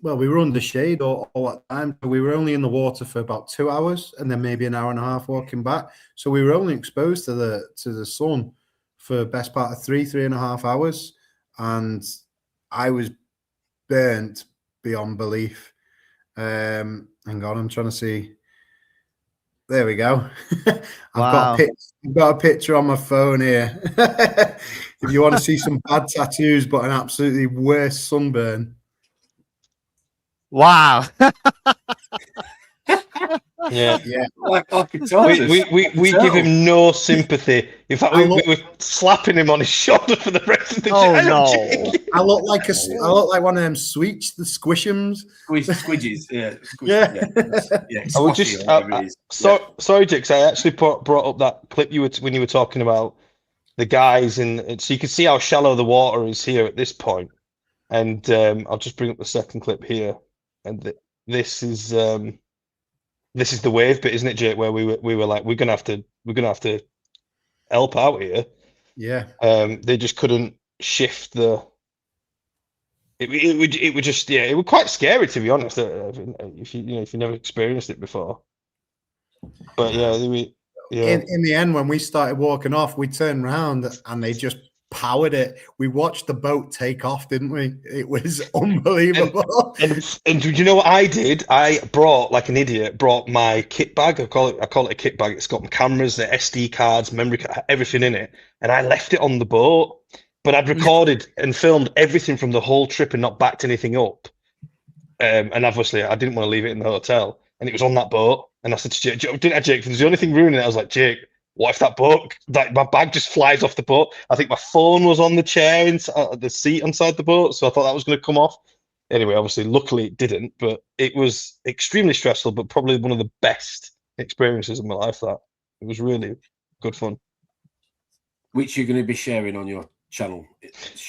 Well, we were under shade all that time. We were only in the water for about 2 hours, and then maybe an hour and a half walking back. So we were only exposed to the sun for the best part of 3.5 hours, and I was burnt beyond belief. Hang on, I'm trying to see. There we go. I've got a picture on my phone here. If you want to see some bad tattoos, but an absolutely worse sunburn. Wow. Yeah. Like a tortoise. We give him no sympathy. In fact, we were slapping him on his shoulder for the rest of the Oh, day. no. I look like one of them sweets, the squishums. Squidges, yeah. Yeah, I would squashy, just, or whatever it is. sorry, Jake, 'cause I actually brought up that clip when you were talking about the guys, and so you can see how shallow the water is here at this point. And I'll just bring up the second clip here, and this is the wave bit, isn't it, Jake? Where we were like, we're gonna have to help out here. Yeah. They just couldn't shift the. It would just it was quite scary, to be honest, if you never experienced it before. But yeah, In the end, when we started walking off, we turned around and they just powered it. We watched the boat take off, didn't we? It was unbelievable. And you know what I did? I brought, like an idiot, my kit bag. I call it a kit bag. It's got my cameras, the SD cards, memory card, everything in it, and I left it on the boat. But I'd recorded and filmed everything from the whole trip and not backed anything up. And obviously, I didn't want to leave it in the hotel, and it was on that boat. And I said to Jake, didn't I, Jake? If there's the only thing ruining it, I was like, Jake, what if that boat, like my bag just flies off the boat? I think my phone was on the chair, the seat inside the boat, so I thought that was going to come off. Anyway, obviously, luckily it didn't, but it was extremely stressful, but probably one of the best experiences of my life. That it was really good fun. Which you're going to be sharing on your channel.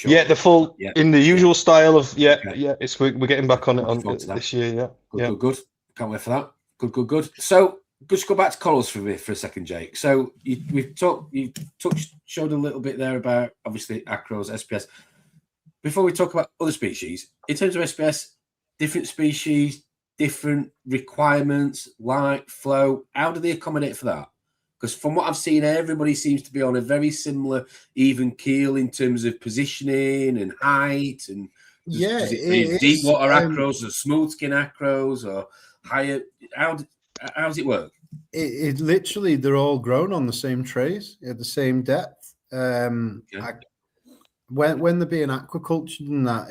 Yeah, the full in the usual style of It's we're getting back on it this year. Good. Can't wait for that. Good. So just go back to corals for a second, Jake. So you showed a little bit there about obviously acros, SPS. Before we talk about other species, in terms of SPS, different species, different requirements, light, flow. How do they accommodate for that? Because from what I've seen, everybody seems to be on a very similar even keel in terms of positioning and height. And deep water acros or smooth skin acros or higher. How does it work? It literally, they're all grown on the same trays at the same depth. When they're being aquacultured and that,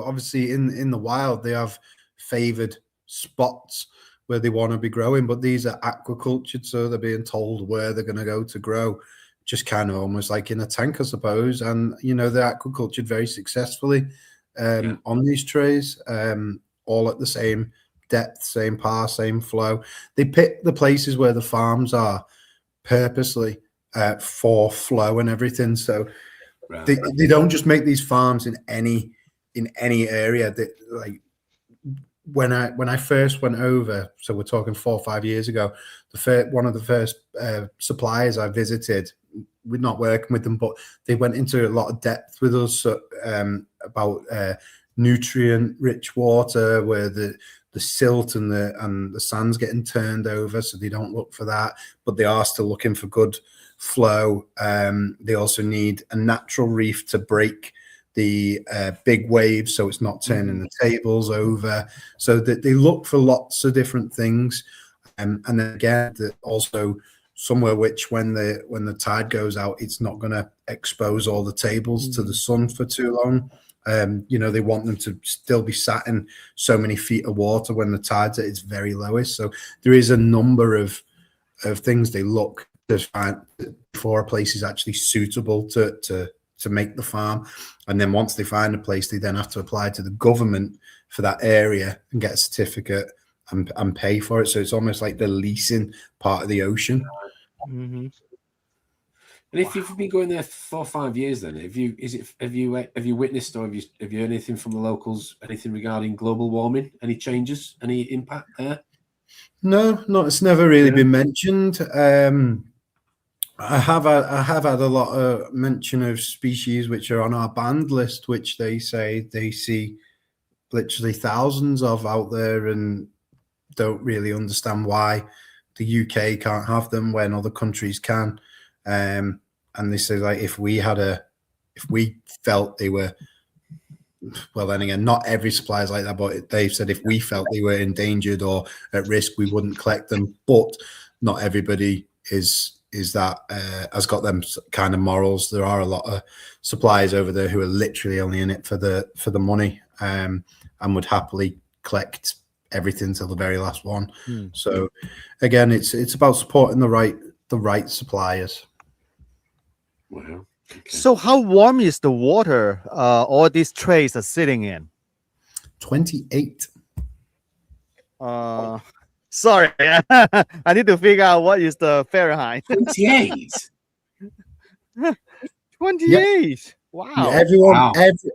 obviously in the wild they have favored spots where they want to be growing, but these are aquacultured, so they're being told where they're going to go to grow, just kind of almost like in a tank, I suppose. And they're aquacultured very successfully on these trays, all at the same depth, same power, same flow. They pick the places where the farms are purposely for flow and everything. So they don't just make these farms in any area. That, like, when I first went over, so we're talking 4 or 5 years ago, one of the first suppliers I visited, we're not working with them, but they went into a lot of depth with us about nutrient-rich water where the silt and the sand's getting turned over, so they don't look for that, but they are still looking for good flow. They also need a natural reef to break the big waves, so it's not turning the tables over. So that they look for lots of different things, and then again, also somewhere which when the tide goes out, it's not going to expose all the tables to the sun for too long. They want them to still be sat in so many feet of water when the tide's at its very lowest. So there is a number of things they look to find before a place is actually suitable to make the farm. And then once they find a place, they then have to apply to the government for that area and get a certificate and pay for it. So it's almost like the leasing part of the ocean. Mm-hmm. And if you've been going there 4 or 5 years, then have you witnessed or have you heard anything from the locals? Anything regarding global warming? Any changes? Any impact there? No, it's never really been mentioned. I have had a lot of mention of species which are on our banned list, which they say they see literally thousands of out there and don't really understand why the UK can't have them when other countries can. And they say, like, if we felt they were, well, then again, not every supplier is like that, but they've said if we felt they were endangered or at risk, we wouldn't collect them. But not everybody is that has got them kind of morals. There are a lot of suppliers over there who are literally only in it for the money, and would happily collect everything till the very last one. Hmm. So again, it's about supporting the right suppliers. Wow. Okay. So how warm is the water all these trays are sitting in? 28. Sorry, I need to figure out what is the Fahrenheit. 28. 28. Wow. Yeah, Wow.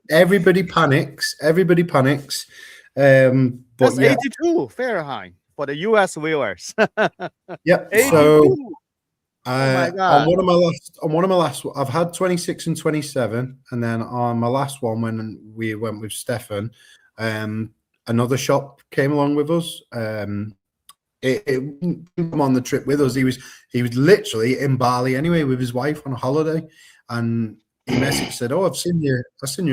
everybody panics. Everybody panics. But That's yeah, 82 Fahrenheit for the US viewers. yeah. 82. So my God. on one of my last, I've had 26 and 27, and then on my last one when we went with Stefan, another shop came along with us. It come on the trip with us. He was literally in Bali anyway with his wife on a holiday, and he messaged, said, "Oh, I've seen you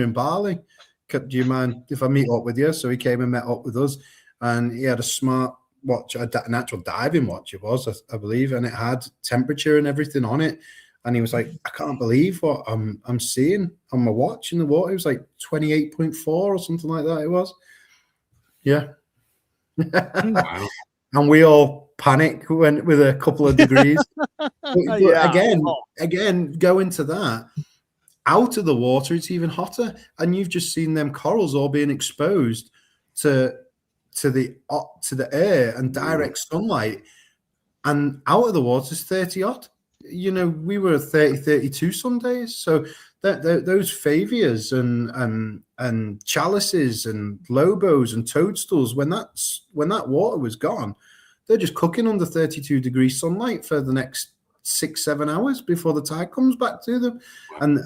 in Bali. Do you mind if I meet up with you?" So he came and met up with us, and he had a smart watch, an actual diving watch it was, I believe, and it had temperature and everything on it. And he was like, "I can't believe what I'm seeing on my watch in the water." It was like 28.4 or something like that. It was, yeah. Wow. And we all panic when with a couple of degrees. But Yeah. again, go into that. Out of the water, it's even hotter, and you've just seen them corals all being exposed to the air and direct sunlight, and out of the water is 30 odd. You know, we were 30, 32 some days. So those favias and chalices and lobos and toadstools, when that water was gone, they're just cooking under 32 degrees sunlight for the next 6-7 hours before the tide comes back to them. And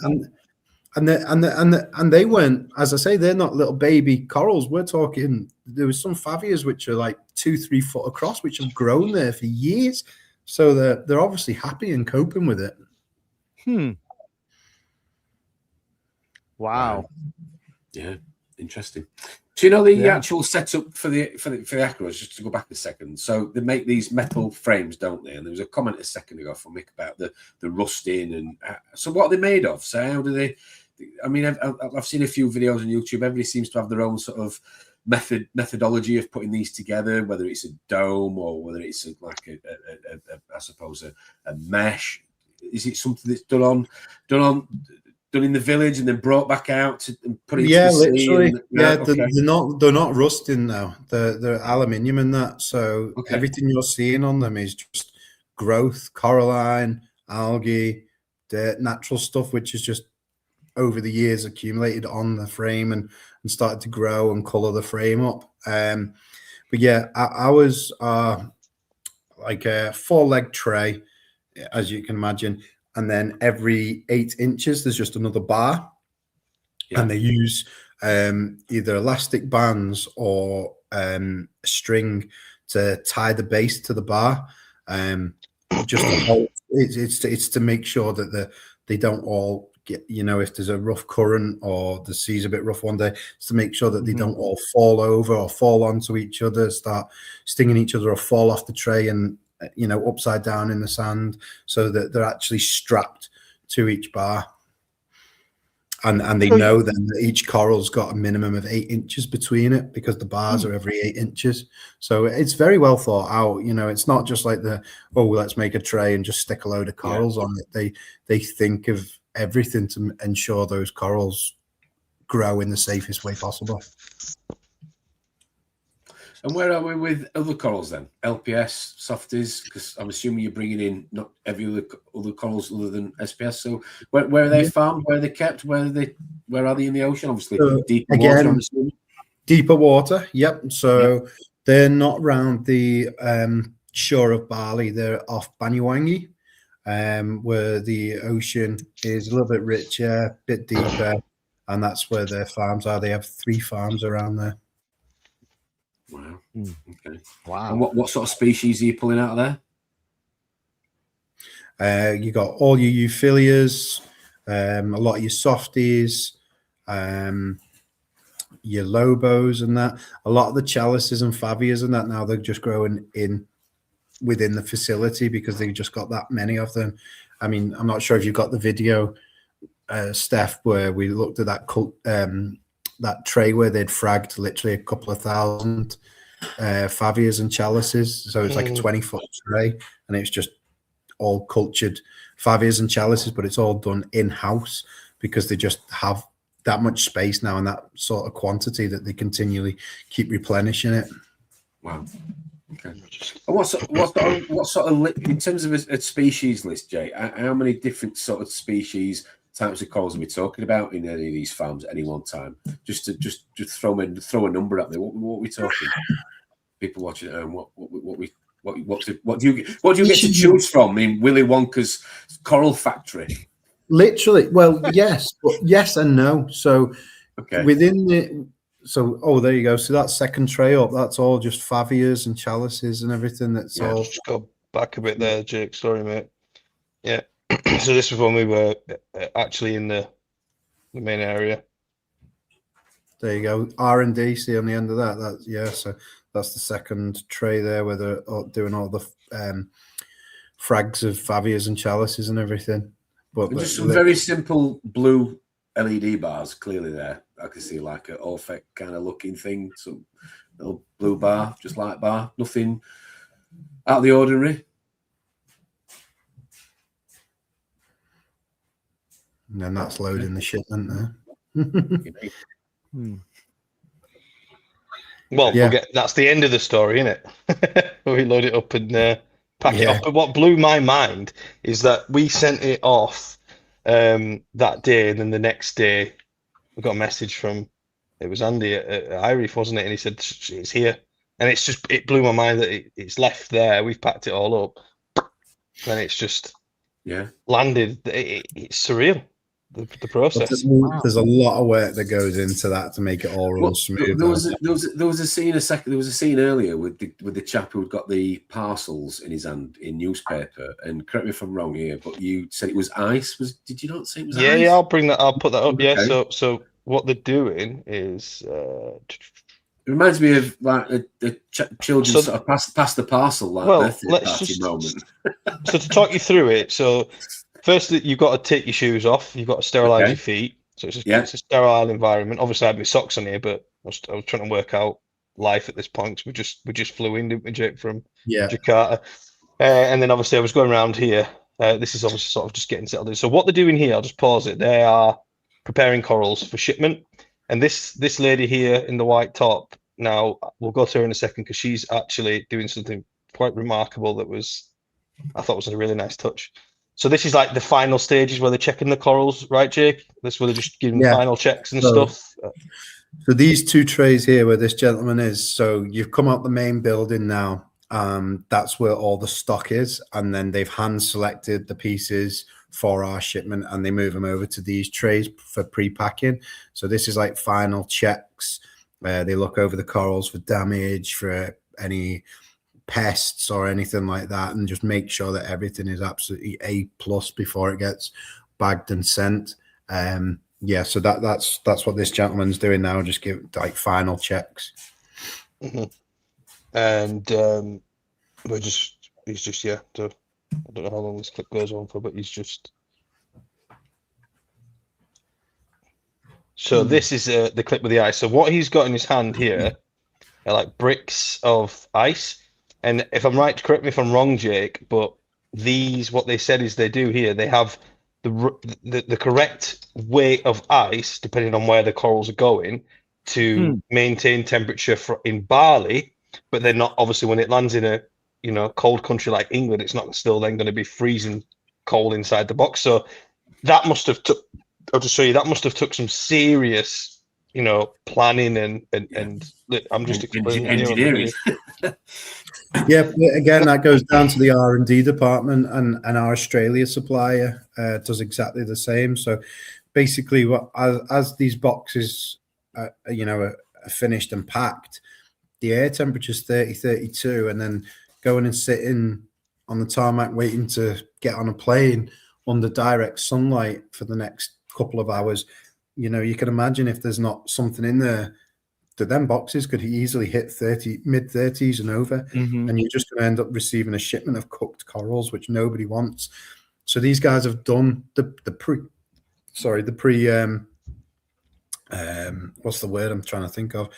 they weren't, as I say, they're not little baby corals. We're talking, there was some favias which are like 2-3 foot across, which have grown there for years. So they're obviously happy and coping with it. Wow. Yeah, interesting. Do you know the actual setup for the Aqualogy? Just to go back a second. So they make these metal frames, don't they? And there was a comment a second ago from Mick about the rusting and so what are they made of? So how do they? I mean, I've seen a few videos on YouTube. Everybody seems to have their own sort of methodology of putting these together, whether it's a dome or whether it's I suppose a mesh. Is it something that's done in the village and then brought back out and put into the sea? Literally. Okay. They're not rusting now. They're aluminium and that. So everything you're seeing on them is just growth, coralline, algae, dirt, natural stuff, which is just over the years accumulated on the frame and started to grow and color the frame up. But yeah, ours are like a 4-leg tray, as you can imagine. And then every 8 inches, there's just another bar. Yeah. And they use either elastic bands or string to tie the base to the bar. Just to hold, it's to make sure that they don't all get, you know, if there's a rough current or the sea's a bit rough one day, it's to make sure that they don't all fall over or fall onto each other, start stinging each other or fall off the tray and, you know, upside down in the sand, so that they're actually strapped to each bar. And they know then that each coral's got a minimum of 8 inches between it because the bars are every 8 inches. So it's very well thought out. You know, it's not just like let's make a tray and just stick a load of corals on it. They think of everything to ensure those corals grow in the safest way possible. And where are we with other corals then? LPS, softies, because I'm assuming you're bringing in not every other corals other than SPS. So where are they found? Where are they kept? Where are they in the ocean? Obviously, deeper water, I'm assuming. Deeper water, yep. So they're not around the shore of Bali. They're off Banyuwangi, where the ocean is a little bit richer, a bit deeper, and that's where their farms are. They have 3 farms around there. Wow. Okay. Wow. And what sort of species are you pulling out of there? You got all your euphyllias, a lot of your softies, your lobos and that. A lot of the chalices and favias and that now they're just growing within the facility because they've just got that many of them. I mean, I'm not sure if you've got the video, Stef, where we looked at that tray where they'd fragged literally a couple of thousand favias and chalices. So it's like a 20-foot tray, and it's just all cultured favias and chalices, but it's all done in-house because they just have that much space now and that sort of quantity that they continually keep replenishing it. Wow. Okay. And what sort of in terms of a species list, Jay? How many different sort of species, types of corals are we talking about in any of these farms at any one time? Just throw a number at me. What are we talking? People watching at home, what do you get to choose from in Willy Wonka's coral factory? Literally, well, yes, but yes and no. So within the there you go. So that second tray up, that's all just favias and chalices and everything. That's all. Just go back a bit there, Jake. Sorry, mate. Yeah. So this was when we were actually in the main area. There you go. R&D. See on the end of that. So that's the second tray there, where they're doing all the frags of favias and chalices and everything. But just some very simple blue LED bars, clearly there. I can see like an Olfec kind of looking thing, some little blue bar, just light bar, nothing out of the ordinary. And then that's loading the shipment there. Well, that's the end of the story, isn't it? We load it up and pack it off. But what blew my mind is that we sent it off that day, and then the next day we got a message from, it was Andy at iReef, wasn't it? And he said, it's here. And it blew my mind that it's left there. We've packed it all up. And it's just landed. It's surreal. The process. There's a lot of work that goes into that to make it all run smooth. There was a scene earlier with the chap who'd got the parcels in his hand in newspaper. And correct me if I'm wrong here, but you said it was ice. Did you not say it was ice? Yeah, I'll put that up. Okay. Yeah. So what they're doing is it reminds me of like the children sort of pass the parcel birthday party moment. So to talk you through it, so first, you've got to take your shoes off. You've got to sterilize your feet. So it's a sterile environment. Obviously, I had my socks on here, but I was trying to work out life at this point. So we just flew in, didn't we, Jake, from Jakarta. And then obviously I was going around here. This is obviously sort of just getting settled in. So what they're doing here, I'll just pause it. They are preparing corals for shipment. And this lady here in the white top, now we'll go to her in a second because she's actually doing something quite remarkable that I thought was a really nice touch. So this is like the final stages where they're checking the corals, right, Jake? This is where they're just giving final checks and stuff. So these two trays here where this gentleman is, so you've come out the main building now. That's where all the stock is. And then they've hand selected the pieces for our shipment and they move them over to these trays for pre-packing. So this is like final checks. They look over the corals for damage, for any pests or anything like that, and just make sure that everything is absolutely A+ before it gets bagged and sent. So that's what this gentleman's doing now, just give like final checks. And he's just so I don't know how long this clip goes on for, but he's just this is the clip with the ice. So what he's got in his hand here are like bricks of ice. And if I'm right, correct me if I'm wrong, Jake, but what they said is they do here, they have the correct weight of ice, depending on where the corals are going, to maintain temperature in barley, but they're not, obviously, when it lands in a cold country like England, it's not still then going to be freezing cold inside the box. So that must have I'll just show you, that must have took some serious planning and I'm just explaining engineering. Yeah, again, that goes down to the R&D department, and our Australia supplier does exactly the same. So basically, as these boxes are finished and packed, the air temperature is 30, 32, and then going and sitting on the tarmac waiting to get on a plane under direct sunlight for the next couple of hours. You can imagine if there's not something in there, that them boxes could easily hit mid-30s and over, and you're just going to end up receiving a shipment of cooked corals, which nobody wants. So these guys have done what's the word I'm trying to think of?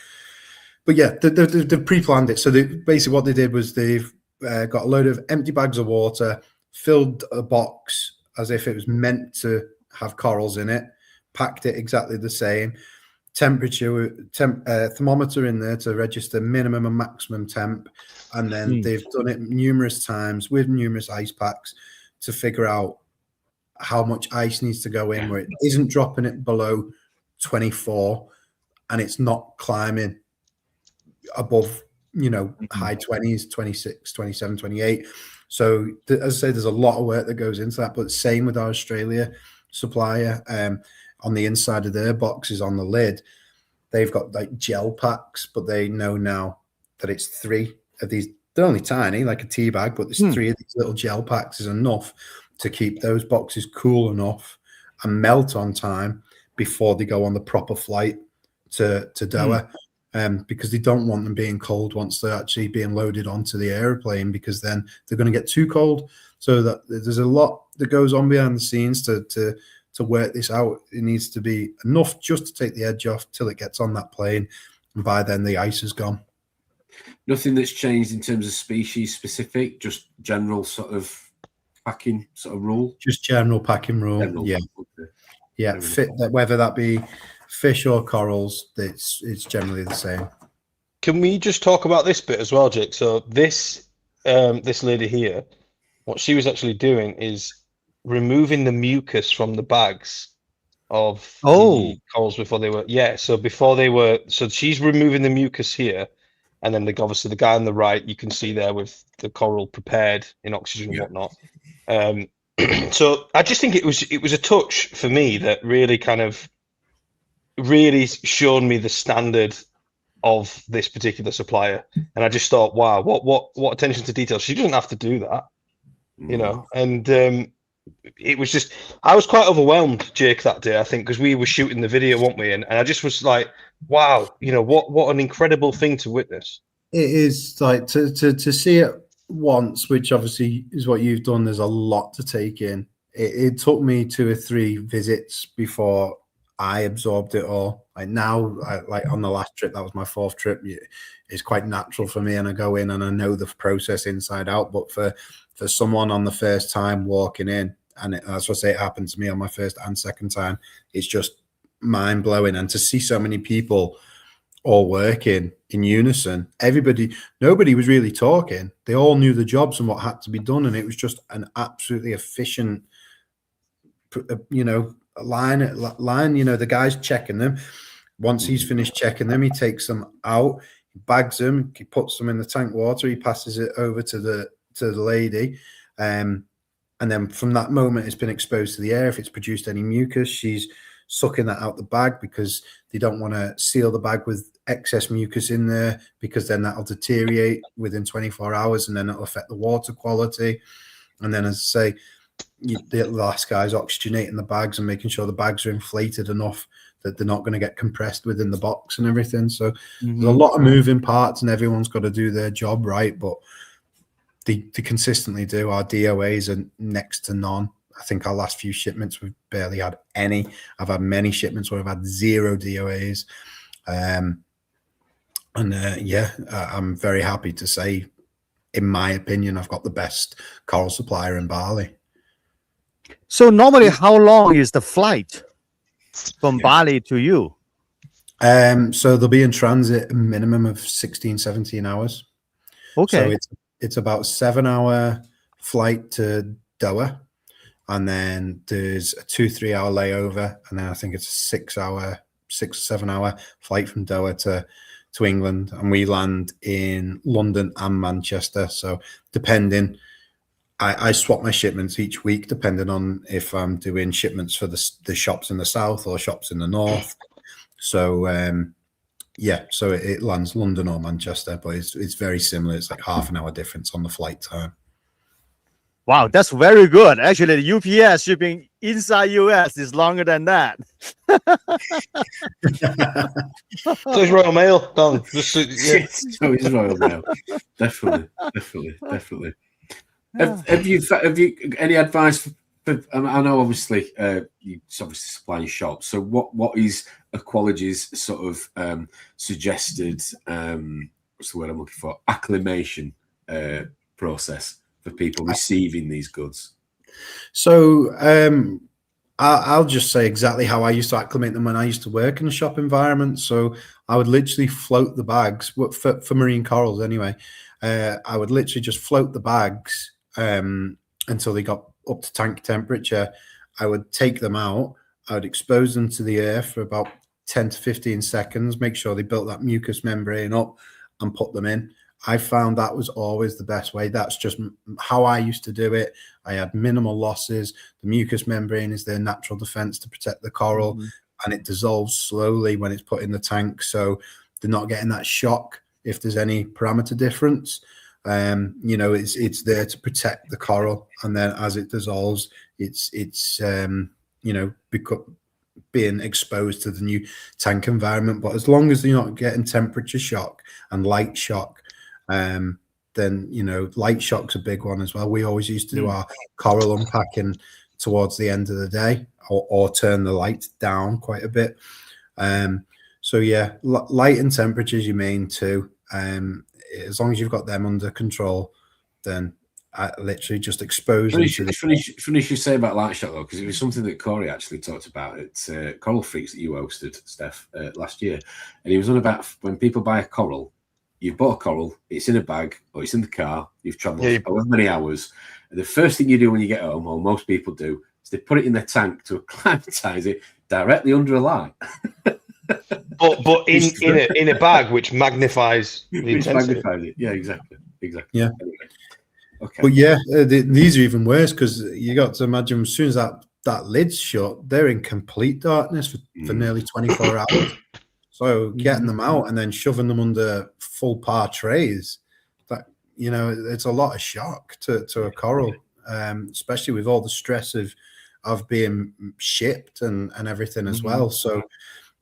But yeah, they've pre-planned it. So basically what they did was they've got a load of empty bags of water, filled a box as if it was meant to have corals in it, packed it exactly the same, thermometer in there to register minimum and maximum temp, and then they've done it numerous times with numerous ice packs to figure out how much ice needs to go in where it isn't dropping it below 24 and it's not climbing above, high 20s, 26, 27, 28. So as I say, there's a lot of work that goes into that, but same with our Australia supplier. On the inside of their boxes on the lid, they've got like gel packs, but they know now that it's 3 of these. They're only tiny, like a tea bag, but there's 3 of these little gel packs is enough to keep those boxes cool enough and melt on time before they go on the proper flight to Doha. Because they don't want them being cold once they're actually being loaded onto the airplane, because then they're going to get too cold. So that there's a lot that goes on behind the scenes to work this out. It needs to be enough just to take the edge off till it gets on that plane, and by then the ice is gone. Nothing that's changed in terms of species specific, just general sort of packing sort of rule. Just general packing rule. Whether that be fish or corals, it's generally the same. Can we just talk about this bit as well, Jake? So this lady here, what she was actually doing is removing the mucus from the bags of the corals before they were. So she's removing the mucus here, and then obviously the guy on the right, you can see there with the coral prepared in oxygen and whatnot. So I just think it was a touch for me that really kind of really showed me the standard of this particular supplier, and I just thought, wow, what attention to detail. She doesn't have to do that, and it was just, I was quite overwhelmed, Jake, that day, I think, because we were shooting the video, weren't we? And I just was like, wow, what an incredible thing to witness. It is, like, to see it once, which obviously is what you've done. There's a lot to take in. It took me 2 or 3 visits before I absorbed it all. Like now, like on the last trip, that was my 4th trip. It's quite natural for me, and I go in and I know the process inside out. But for someone on the first time walking in, and that's what I say, it happened to me on my first and second time, it's just mind blowing. And to see so many people all working in unison, nobody was really talking. They all knew the jobs and what had to be done, and it was just an absolutely efficient, line. The guy's checking them. Once he's finished checking them, he takes them out, he bags them, he puts them in the tank water, he passes it over to the lady, and then from that moment it's been exposed to the air. If it's produced any mucus, she's sucking that out the bag, because they don't want to seal the bag with excess mucus in there, because then that'll deteriorate within 24 hours and then it'll affect the water quality. And then, as I say, the last guy's oxygenating the bags and making sure the bags are inflated enough that they're not going to get compressed within the box and everything. So there's a lot of moving parts, and everyone's got to do their job right, but they consistently do. Our DOAs are next to none. I think our last few shipments, we've barely had any. I've had many shipments where I've had 0 DOAs. I'm very happy to say, in my opinion, I've got the best coral supplier in Bali. So normally, how long is the flight from Bali to you? So they'll be in transit a minimum of 16, 17 hours. Okay. So it's about 7-hour flight to Doha, and then there's a 2-3 hour layover, and then I think it's a 6 or 7 hour flight from Doha to England, and we land in London and Manchester. So depending, I swap my shipments each week depending on if I'm doing shipments for the shops in the south or shops in the north. So so it lands London or Manchester, but it's very similar. It's like half an hour difference on the flight time. Wow, that's very good. Actually, the UPS shipping inside US is longer than that. So is Royal Mail, Don. So is Royal Mail. Definitely. Have you any advice But I know, obviously, you obviously supplying shops. So, what is Aqualogy's sort of suggested? What's the word I'm looking for? Acclimation process for people receiving these goods. So, I'll just say exactly how I used to acclimate them when I used to work in a shop environment. So, I would literally float the bags for marine corals. Anyway, I would literally just float the bags until they got up to tank temperature. I would take them out. I would expose them to the air for about 10 to 15 seconds, make sure they built that mucous membrane up and put them in. I found that was always the best way. That's just how I used to do it. I had minimal losses. The mucous membrane is their natural defense to protect the coral, and it dissolves slowly when it's put in the tank. So they're not getting that shock if there's any parameter difference. You know, it's there to protect the coral, and then as it dissolves, it's you know, being exposed to the new tank environment. But as long as you're not getting temperature shock and light shock, then, you know, light shock's a big one as well. We always used to do our coral unpacking towards the end of the day, or turn the light down quite a bit. So yeah, light and temperature is your main two. As long as you've got them under control, then I literally just expose them to the... Funny you say about light shock, though, because it was something that Corey actually talked about at Coral Freaks that you hosted, Steph, last year. And he was on about when people buy a coral, you've bought a coral, it's in a bag, or it's in the car, you've travelled however many hours, and the first thing you do when you get home, or most people do, is they put it in their tank to acclimatise it directly under a light. But in a bag which magnifies the intensity. Magnifies it. Yeah, exactly. Yeah. Anyway. Okay. But yeah, these are even worse, because you got to imagine as soon as that lid's shut, they're in complete darkness for nearly 24 hours. So getting them out and then shoving them under full par trays, that, you know, it's a lot of shock to a coral, especially with all the stress of being shipped and everything as well. So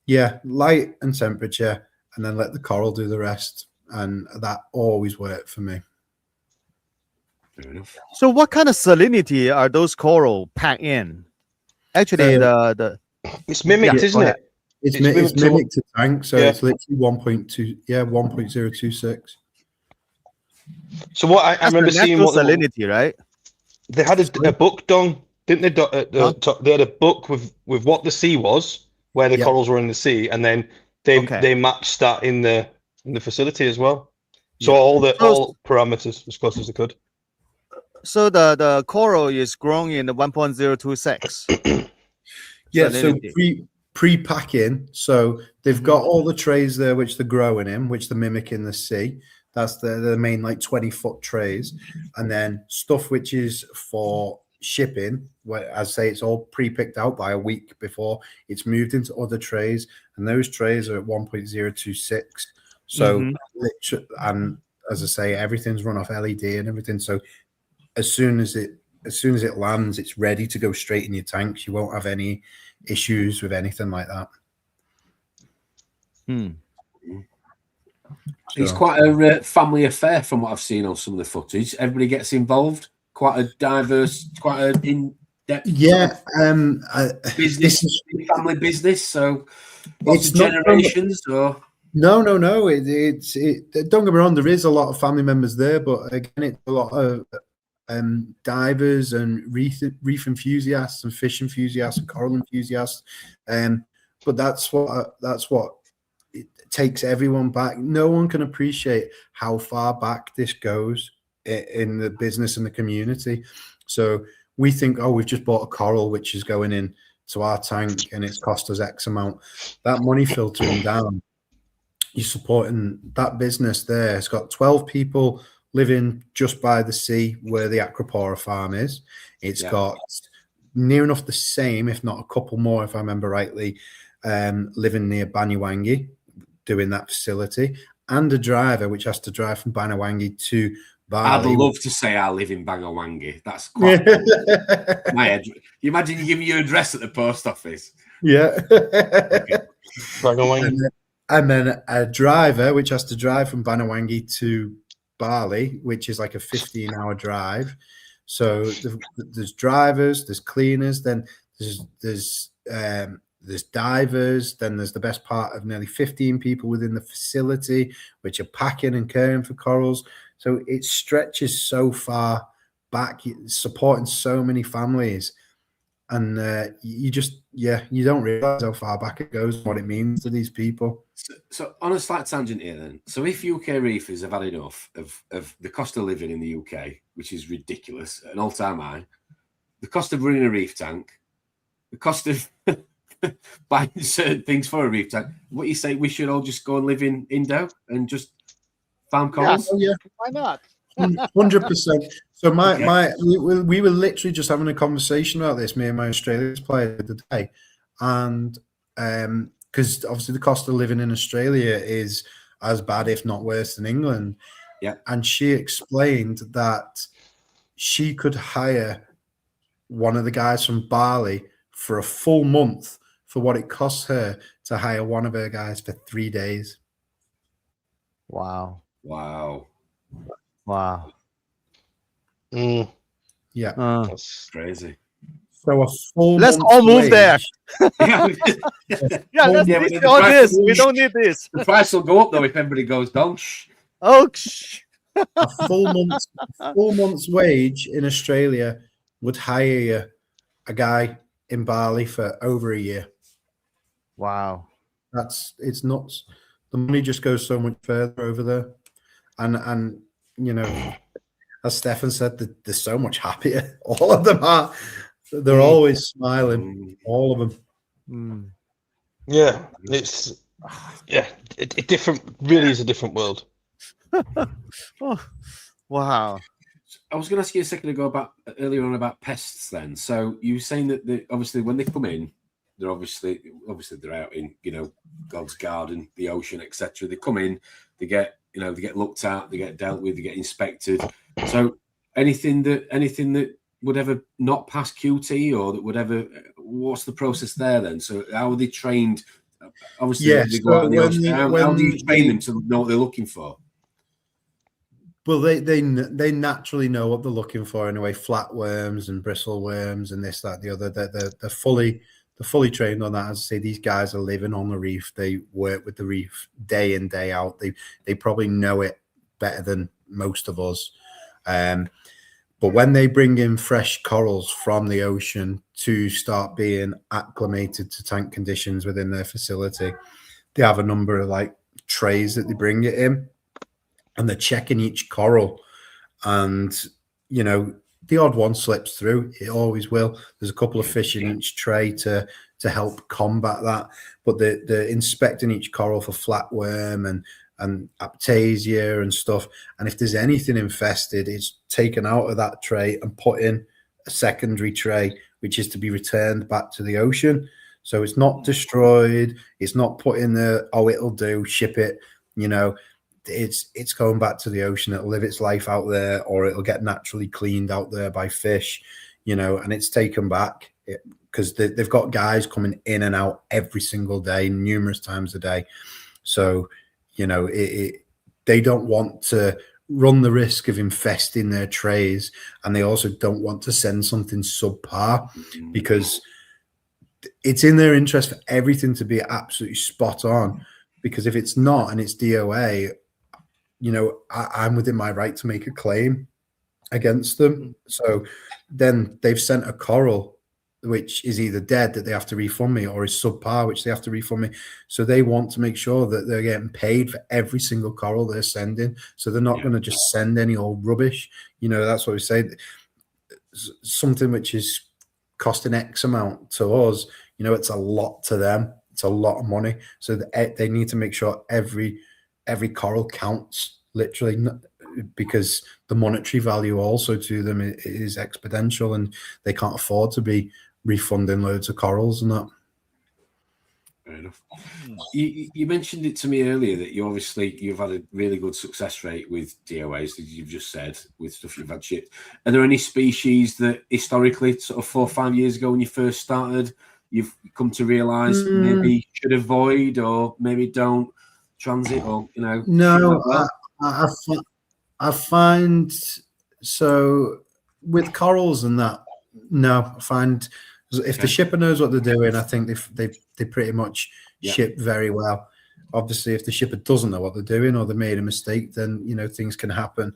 yeah, light and temperature, and then let the coral do the rest, and that always worked for me. Fair enough. So what kind of salinity are those coral packed in? Actually, it's mimicked, isn't it? It's mimicked to tank, so it's literally 1.026. So what I remember seeing, what salinity, right? They had a book done, didn't they? They had a book with what the sea was, where the corals were in the sea, and then they matched that in the facility as well. So all parameters as close as they could. So the coral is grown in the 1.026. Yeah, so pre-packing, so they've got all the trays there which they're growing in, which they're mimicking the sea. That's the main, like, 20-foot trays, and then stuff which is for shipping, where, as I say, it's all pre-picked out by a week before it's moved into other trays, and those trays are at 1.026. So literally, and as I say, everything's run off LED and everything. So as soon as it lands, it's ready to go straight in your tanks. You won't have any issues with anything like that. It's quite a family affair from what I've seen on some of the footage. Everybody gets involved. Quite a diverse, quite an in-depth. Yeah, business, family business. So lots of generations, or no. It's don't get me wrong. There is a lot of family members there, but again, it's a lot of divers and reef enthusiasts and fish enthusiasts and coral enthusiasts. But that's what it takes everyone back. No one can appreciate how far back this goes in the business and the community. So we think, oh, we've just bought a coral which is going in to our tank and it's cost us X amount. That money filtering down, you're supporting that business there. It's got 12 people living just by the sea where the Aquapora farm is. It's got near enough the same, if not a couple more, if I remember rightly, living near Banyuwangi, doing that facility, and a driver which has to drive from Banyuwangi to Bali. I'd love to say I live in Banyuwangi. That's quite my address. You imagine you give me your address at the post office. Yeah. Banyuwangi. And then a driver which has to drive from Banyuwangi to Bali, which is like a 15-hour drive. So there's drivers, there's cleaners, then there's divers, then there's the best part of nearly 15 people within the facility, which are packing and caring for corals. So it stretches so far back, supporting so many families. And you don't realize how far back it goes, what it means to these people. So on a slight tangent here then. So if UK reefers have had enough of the cost of living in the UK, which is ridiculous, an all-time high, the cost of running a reef tank, the cost of buying certain things for a reef tank, what you say, we should all just go and live in Indo and just farm corals? Yeah. Why not? 100%. So we were literally just having a conversation about this, me and my Australian player today, and because obviously the cost of living in Australia is as bad, if not worse, than England. Yeah, and she explained that she could hire one of the guys from Bali for a full month for what it costs her to hire one of her guys for 3 days. Wow. Yeah, that's crazy. So a full. Let's all move there. Let's but all this. We don't need this. The price will go up though if everybody goes down. Oh, a full month's wage in Australia would hire you a guy in Bali for over a year. Wow. It's nuts. The money just goes so much further over there. And you know, as Stefan said, they're so much happier. All of them are. They're always smiling. All of them. Yeah, it's different. Really, is a different world. Oh, wow. I was going to ask you a second ago earlier on about pests. Then, so you were saying that obviously when they come in, they're obviously they're out in God's garden, the ocean, etc. They come in, they get looked at, they get dealt with, they get inspected. So anything that would ever not pass QT or that would ever, what's the process there then? So how are they trained? Obviously, they go out in the ocean. How do you train them to know what they're looking for? Well, they naturally know what they're looking for anyway. Flatworms and bristleworms and this, that, the other. They're fully trained on that. As I say, these guys are living on the reef. They work with the reef day in, day out. They probably know it better than most of us. But when they bring in fresh corals from the ocean to start being acclimated to tank conditions within their facility, they have a number of trays that they bring it in, and they're checking each coral. And the odd one slips through. It always will. There's a couple of fish in each tray to help combat that. But they're inspecting each coral for flatworm and aptasia and stuff. And if there's anything infested, it's taken out of that tray and put in a secondary tray, which is to be returned back to the ocean. So it's not destroyed. It's not put in the, it'll do, ship it, It's going back to the ocean. It'll live its life out there, or it'll get naturally cleaned out there by fish, and it's taken back because they've got guys coming in and out every single day, numerous times a day. So, they don't want to run the risk of infesting their trays, and they also don't want to send something subpar because it's in their interest for everything to be absolutely spot on. Because if it's not and it's DOA, I'm within my right to make a claim against them. So then they've sent a coral which is either dead that they have to refund me, or is subpar which they have to refund me. So they want to make sure that they're getting paid for every single coral they're sending. So they're not going to just send any old rubbish. That's what we say. Something which is costing X amount to us, it's a lot to them. It's a lot of money. So they need to make sure every coral counts, literally, because the monetary value also to them is exponential, and they can't afford to be refunding loads of corals and that. Fair enough. You mentioned it to me earlier that you've had a really good success rate with DOAs, as you've just said, with stuff you've had shipped. Are there any species that historically, sort of 4 or 5 years ago when you first started, you've come to realise maybe should avoid, or maybe don't transit, or No, I find so. with corals and that, no, I find if the shipper knows what they're doing, I think they pretty much ship very well. Obviously, if the shipper doesn't know what they're doing or they made a mistake, then things can happen.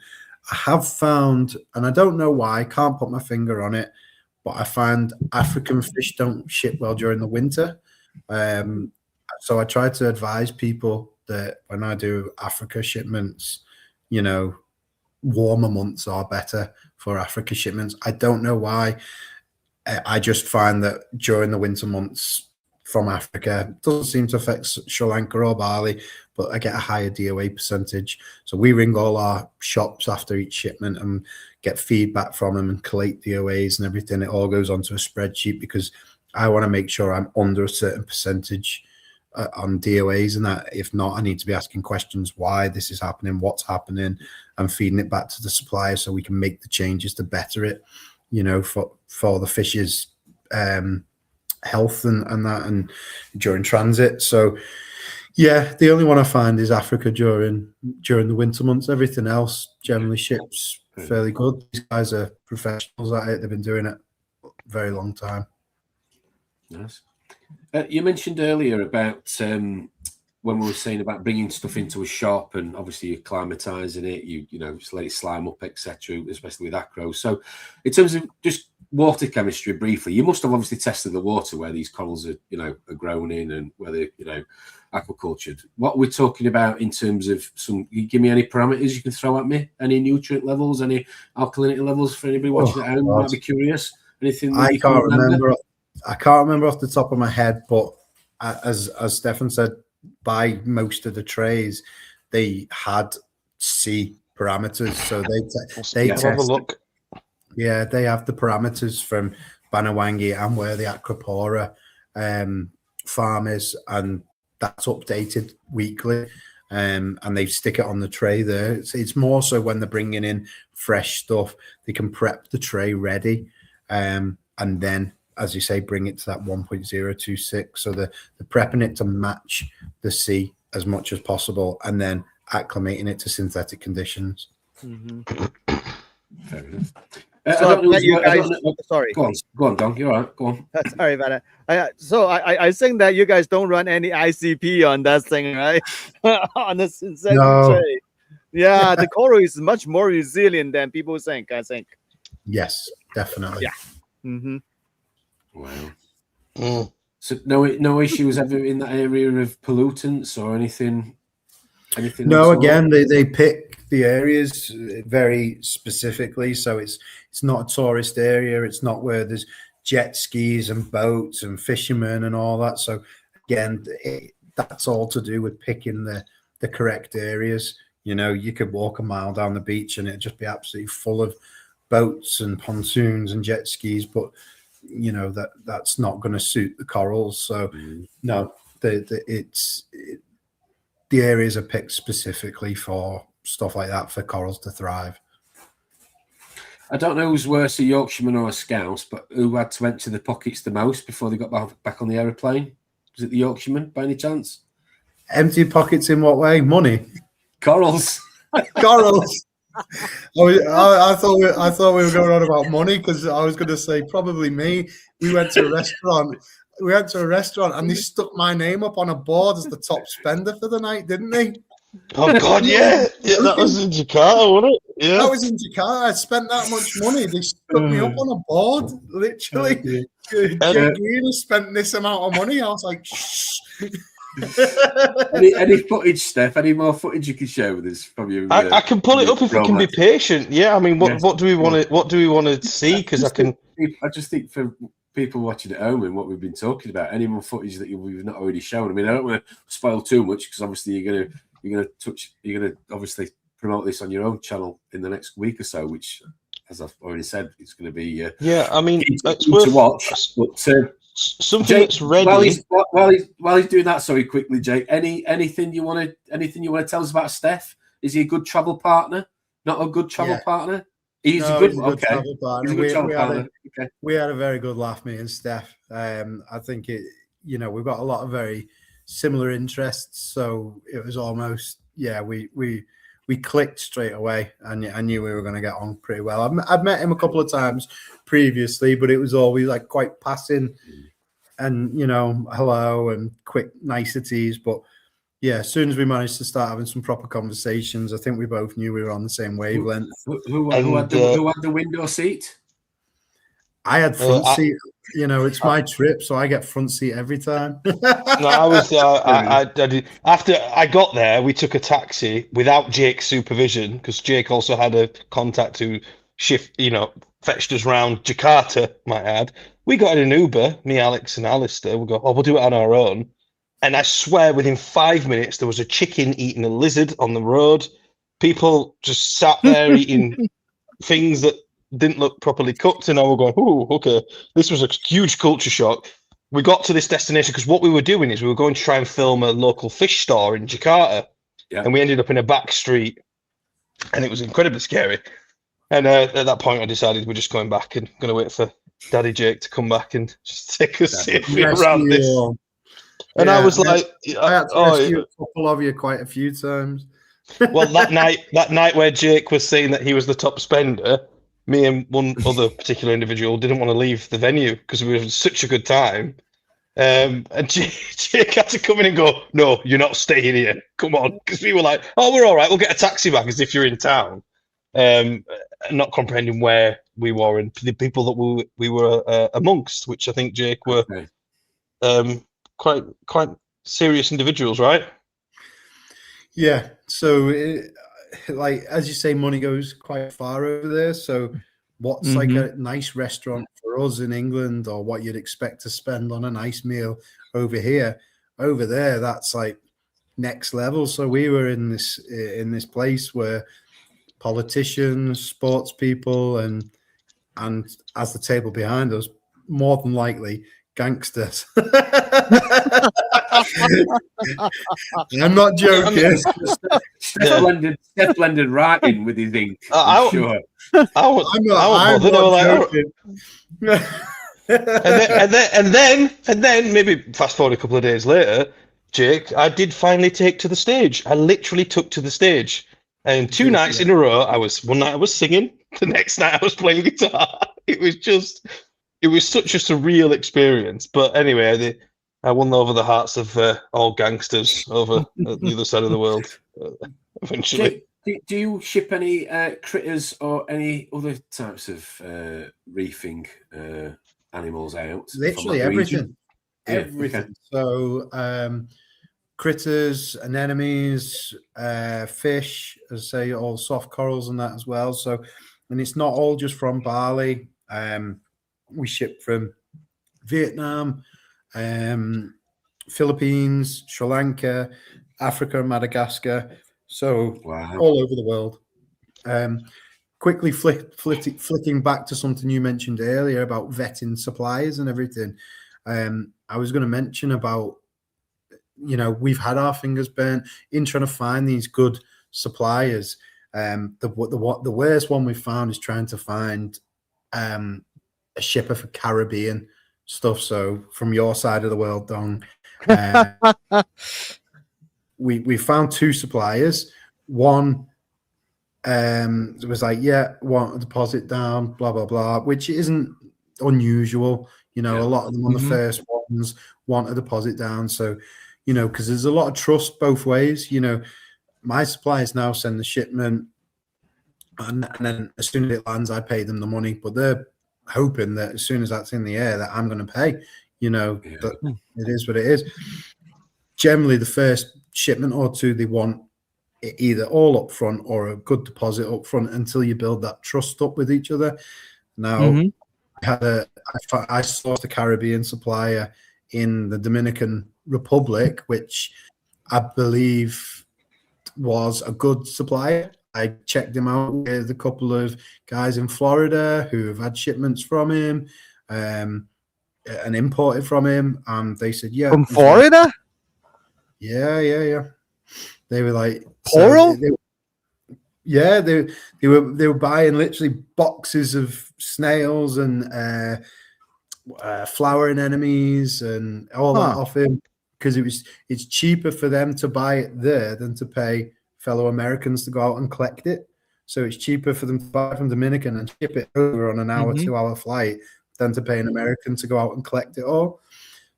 I have found, and I don't know why, I can't put my finger on it, but I find African fish don't ship well during the winter. So I try to advise people that when I do Africa shipments, warmer months are better for Africa shipments. I don't know why. I just find that during the winter months from Africa, it doesn't seem to affect Sri Lanka or Bali, but I get a higher DOA percentage. So we ring all our shops after each shipment and get feedback from them and collate DOAs and everything. It all goes onto a spreadsheet because I want to make sure I'm under a certain percentage on DOAs, and that if not, I need to be asking questions why this is happening, what's happening, and feeding it back to the supplier so we can make the changes to better it, for the fish's health and that, and during transit. So yeah, the only one I find is Africa during the winter months. Everything else generally ships fairly good. These guys are professionals at it. They've been doing it a very long time. Nice. You mentioned earlier about when we were saying about bringing stuff into a shop, and obviously you're climatizing it, you just let it slime up, etc., especially with acro. So in terms of just water chemistry briefly, you must have obviously tested the water where these corals are are grown in and where they're aquacultured. What we're talking about in terms of can you give me any parameters you can throw at me? Any nutrient levels, any alkalinity levels for anybody watching at home who might be curious? Anything I can't remember. I can't remember off the top of my head, but as Stefan said, by most of the trays, they had C parameters, so they have a look. Yeah, they have the parameters from Banawangi and where the Acropora farm is, and that's updated weekly, and they stick it on the tray there. It's more so when they're bringing in fresh stuff, they can prep the tray ready, and then, as you say, bring it to that 1.026. So they're prepping it to match the sea as much as possible, and then acclimating it to synthetic conditions. Mm-hmm. Fair enough. Sorry. Go on, Don. You're all right. Go on. Sorry about that. So I think that you guys don't run any ICP on that thing, right? On the synthetic tray. Yeah, the coral is much more resilient than people think, I think. Yes, definitely. Yeah. Mm-hmm. Wow. So no issues ever in that area of pollutants or anything? No, again, they pick the areas very specifically, so it's not a tourist area. It's not where there's jet skis and boats and fishermen and all that. So again, that's all to do with picking the correct areas. You could walk a mile down the beach and it'd just be absolutely full of boats and pontoons and jet skis, but that's not going to suit the corals. So no, the areas are picked specifically for stuff like that, for corals to thrive. I don't know who's worse, a Yorkshireman or a Scouse, but who had to empty the pockets the most before they got back on the aeroplane? Was it the Yorkshireman by any chance? Empty pockets in what way? Money? Corals. Corals. I thought we were going on about money, because I was going to say probably me. We went to a restaurant and they stuck my name up on a board as the top spender for the night, didn't they? Oh God, yeah, that was in Jakarta, wasn't it? Yeah, that was in Jakarta. I spent that much money. They stuck me up on a board, literally. Jake Green spent this amount of money. I was like, shh. any footage, Steph? Any more footage you can share with us from you? I can pull it up if we can be patient. Yeah, I mean, what do we want to see? Because I just think for people watching at home and what we've been talking about, any more footage that we've not already shown. I mean, I don't want to spoil too much, because obviously you're gonna obviously promote this on your own channel in the next week or so, which, as I've already said, it's going to be I mean, it's worth to watch. But something Jake, that's ready. While he's doing that, sorry, quickly, Jake. Anything you want to tell us about Stef? Is he a good travel partner? Not a good travel partner? He's a good travel partner. He's a good travel partner. We had a very good laugh, me and Stef. I think we've got a lot of very similar interests, so it was almost we we clicked straight away. And I knew we were going to get on pretty well. I've met him a couple of times previously, but it was always like quite passing and, you know, hello and quick niceties. But yeah, as soon as we managed to start having some proper conversations, I think we both knew we were on the same wavelength. Who had the window seat? I had front seat. You know, it's my trip, so I get front seat every time. No, I was. I did. After I got there, we took a taxi without Jake's supervision because Jake also had a contact who fetched us round Jakarta. Might add, we got in an Uber. Me, Alex, and Alistair. We go. Oh, we'll do it on our own. And I swear, within 5 minutes, there was a chicken eating a lizard on the road. People just sat there eating things that didn't look properly cooked, and I was going, "Oh, okay." This was a huge culture shock. We got to this destination because what we were doing is we were going to try and film a local fish store in Jakarta, and we ended up in a back street, and it was incredibly scary. And at that point, I decided we're just going back and going to wait for Daddy Jake to come back and just take us safely around this. And I was like, I had to rescue a couple of you quite a few times. Well, that night where Jake was saying that he was the top spender, me and one other particular individual didn't want to leave the venue because we were having such a good time. And Jake had to come in and go, "No, you're not staying here. Come on." Because we were like, "Oh, we're all right. We'll get a taxi back as if you're in town." Not comprehending where we were and the people that we were amongst, which I think Jake were quite serious individuals, right? Yeah. So, like as you say, money goes quite far over there. So, what's like a nice restaurant for us in England, or what you'd expect to spend on a nice meal over here, over there, that's like next level. So we were in this place where politicians, sports people, and as the table behind us, more than likely gangsters. I'm not joking. Stef blended right in with his ink. Sure. I'm not joking. and then maybe fast forward a couple of days later, Jake, I did finally take to the stage. I literally took to the stage. And 2 nights in a row, one night I was singing, the next night I was playing guitar. It was such a surreal experience. But anyway, I won over the hearts of all gangsters over at the other side of the world eventually. Do you ship any critters or any other types of reefing animals out? Literally everything. Everything. So critters, anemones, fish, as I say, all soft corals and that as well. So, and it's not all just from Bali. We ship from Vietnam, Philippines, Sri Lanka, Africa, Madagascar. So all over the world. Quickly flicking back to something you mentioned earlier about vetting suppliers and everything. I was going to mention about, we've had our fingers burnt in trying to find these good suppliers. The worst one we found is trying to find a shipper for Caribbean stuff. So from your side of the world, Dong, we found 2 suppliers. One was like, want a deposit down, blah blah blah, which isn't unusual. A lot of them on the first ones want a deposit down. So, because there's a lot of trust both ways. My suppliers now send the shipment, and then as soon as it lands, I pay them the money. But they're hoping that as soon as that's in the air, that I'm going to pay. But it is what it is. Generally, the first shipment or 2, they want it either all up front or a good deposit up front until you build that trust up with each other. Now, I sourced a Caribbean supplier in the Dominican Republic, which I believe was a good supplier. I checked him out with a couple of guys in Florida who have had shipments from him and imported from him. They said, yeah. From Florida? Yeah. They were like coral. They were buying literally boxes of snails and flower anemones and all that off him because it's cheaper for them to buy it there than to pay fellow Americans to go out and collect it. So it's cheaper for them to buy from Dominican and ship it over on an hour, 2-hour flight than to pay an American to go out and collect it all.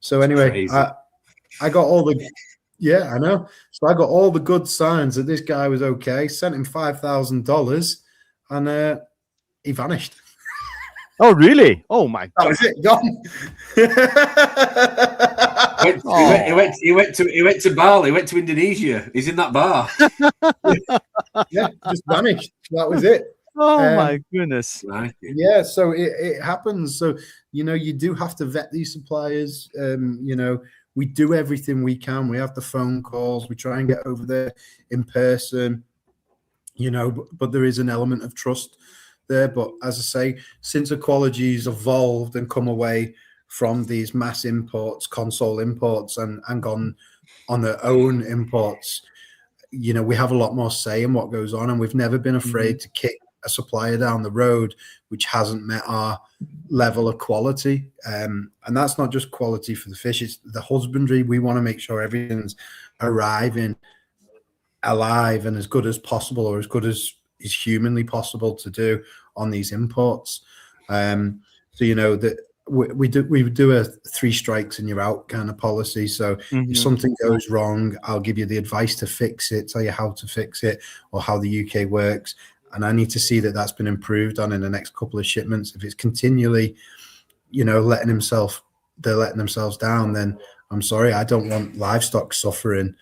So anyway, I got all the, I know. So I got all the good signs that this guy was okay. Sent him $5,000, and he vanished. Oh, really? Oh my God! That was it. Gone. He went to Bali. He went to Indonesia. He's in that bar. Yeah, just vanished. That was it. Oh my goodness. Yeah, so it happens. So, you do have to vet these suppliers. We do everything we can. We have the phone calls. We try and get over there in person, but there is an element of trust there. But as I say, since Aqualogy's evolved and come away from these mass imports, console imports, and gone on their own imports, we have a lot more say in what goes on, and we've never been afraid to kick a supplier down the road which hasn't met our level of quality. And that's not just quality for the fish, it's the husbandry. We want to make sure everything's arriving alive and as good as possible, or as good as is humanly possible to do on these imports. So that we do a 3 strikes and you're out kind of policy. So if something goes wrong, I'll give you the advice to fix it, tell you how to fix it, or how the UK works. And I need to see that that's been improved on in the next couple of shipments. If it's continually, letting themselves down, then I'm sorry, I don't want livestock suffering.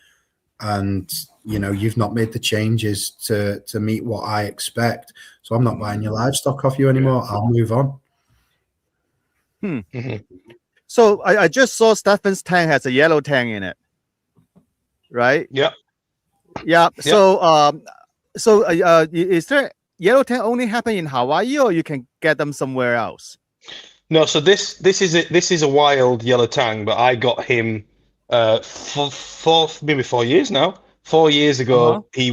And, you've not made the changes to meet what I expect. So I'm not buying your livestock off you anymore. I'll move on. So I just saw Stefan's tank has a yellow tang in it, right? Yeah. So, is there yellow tang only happen in Hawaii, or you can get them somewhere else? No, so this is a wild yellow tang, but I got him maybe 4 years now. 4 years ago, he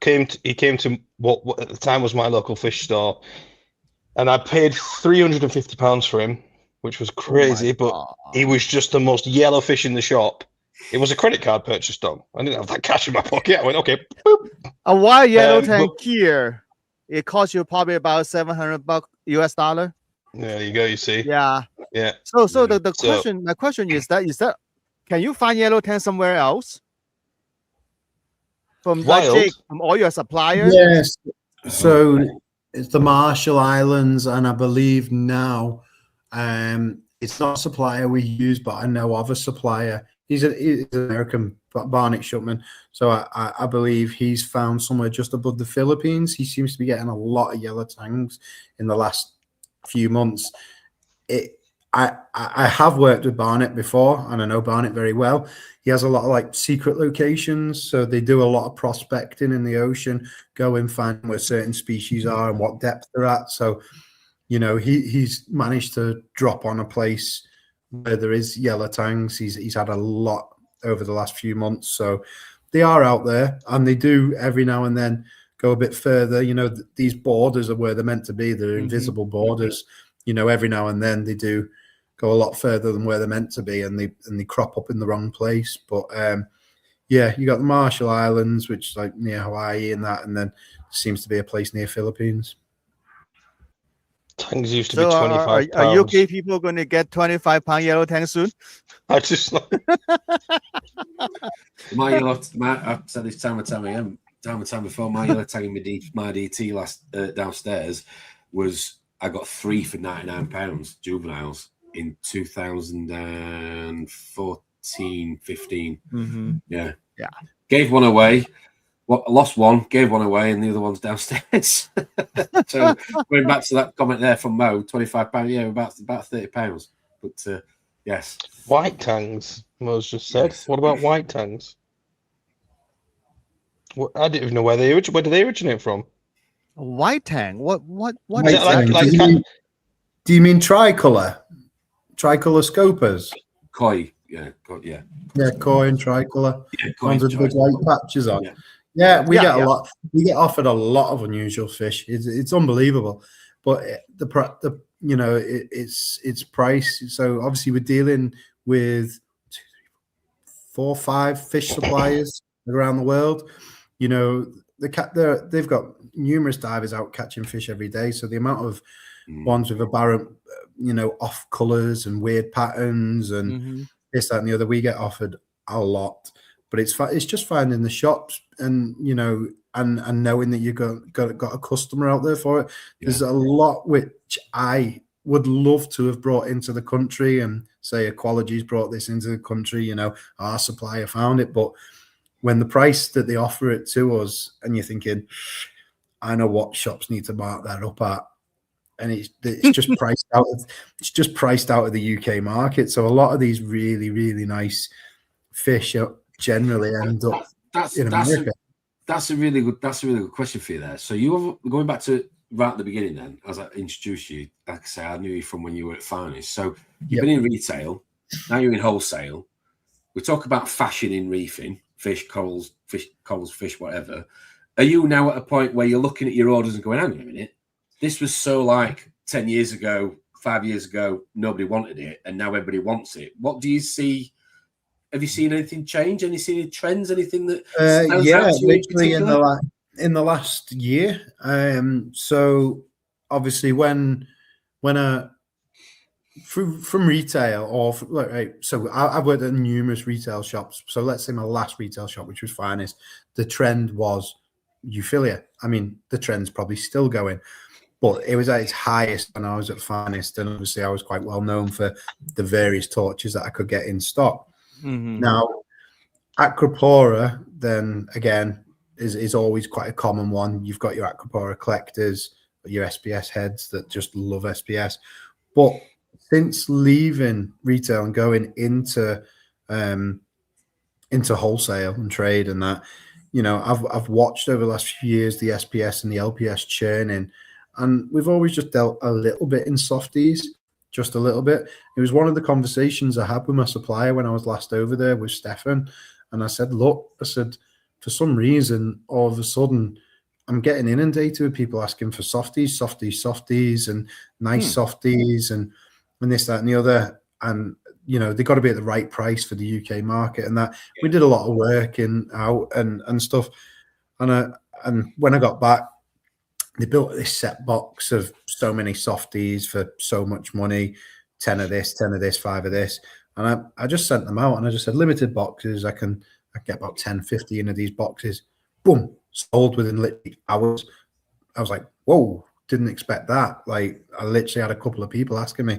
came to what at the time was my local fish store, and I paid £350 for him, which was crazy. But he was just the most yellow fish in the shop. It was a credit card purchase, though. I didn't have that cash in my pocket. I went, okay. Boop. A wild yellow tang here, it costs you probably about $700 US dollar. There you go. You see. Yeah. So my question is that can you find yellow tang somewhere else? From all your suppliers? Yes. So it's the Marshall Islands, and I believe now it's not a supplier we use, but I know of a supplier. He's an American Barnett Shutman, so I believe he's found somewhere just above the Philippines. He seems to be getting a lot of yellow tangs in the last few months. I have worked with Barnett before, and I know Barnett very well. He has a lot of secret locations, so they do a lot of prospecting in the ocean, go and find where certain species are and what depth they're at. So, he's managed to drop on a place where there is yellow tangs. He's had a lot over the last few months, so they are out there, and they do every now and then go a bit further. These borders are where they're meant to be. They're invisible borders. Every now and then they do go a lot further than where they're meant to be, and they crop up in the wrong place. But you got the Marshall Islands, which is near Hawaii, and then seems to be a place near Philippines. Tangs used to be £25. Are UK people going to get £25 yellow tang soon? I just my yellow. I've said this time and time before. My yellow tang in my DT last downstairs was, I got 3 for £99 juveniles in 2014, 15. Yeah. Gave one away. Lost one, gave one away, and the other one's downstairs. So going back to that comment there from Mo, £25, yeah, about £30. But yes, white tangs. Mo's just said. Yes. What about white tangs? I didn't even know where do they originate from? White tang. What is that? Do you mean tricolor? Tricolor scopers? Koi, yeah, koi and tricolor. Yeah, ones with big white patches on. Yeah, we get a lot. We get offered a lot of unusual fish. It's unbelievable, but it's price. So obviously we're dealing with 4 or 5 fish suppliers around the world. You know, they've got numerous divers out catching fish every day. So the amount of ones with aberrant, you know, off colors and weird patterns and this, that, and the other, we get offered a lot. But it's just finding the shops and, you know, and knowing that you've got a customer out there for it. Yeah. There's a lot which I would love to have brought into the country, and say Aqualogy's brought this into the country, you know, our supplier found it. But when the price that they offer it to us, and you're thinking, I know what shops need to mark that up at, and it's just priced out. It's just priced out of the UK market. So a lot of these really, really nice fish generally end up in America. That's a really good question for you there. So you have, going back to right at the beginning then, as I introduced you, like I say, I knew you from when you were at Finest. So you've been in retail, now you're in wholesale. We talk about fashion in reefing, fish, corals, fish, whatever. Are you now at a point where you're looking at your orders and going, hang on a minute, this was so like 10 years ago, 5 years ago, nobody wanted it, and now everybody wants it. What do you see? Have you seen anything change? Any seen trends? Anything that literally in the last year. So obviously when from retail so I've worked at numerous retail shops. So let's say my last retail shop, which was Finest, the trend was euphilia. I mean, the trend's probably still going, but it was at its highest when I was at Finest, and obviously I was quite well known for the various torches that I could get in stock. Now, Acropora, then again, is always quite a common one. You've got your Acropora collectors, your SPS heads that just love SPS. But since leaving retail and going into wholesale and trade and that, you know, I've watched over the last few years the SPS and the LPS churning, and we've always just dealt a little bit in softies. Just a little bit. It was one of the conversations I had with my supplier when I was last over there with Stefan. And I said, look, for some reason, all of a sudden, I'm getting inundated with people asking for softies, and nice softies, and this, that, and the other. And, you know, they got to be at the right price for the UK market. And that we did a lot of work out and stuff. And when I got back, they built this set box of so many softies for so much money, 10 of this, 5 of this. And I just sent them out, and I just said, limited boxes. I get about 10, 15 of these boxes. Boom, sold within literally hours. I was like, whoa, didn't expect that. Like, I literally had a couple of people asking me.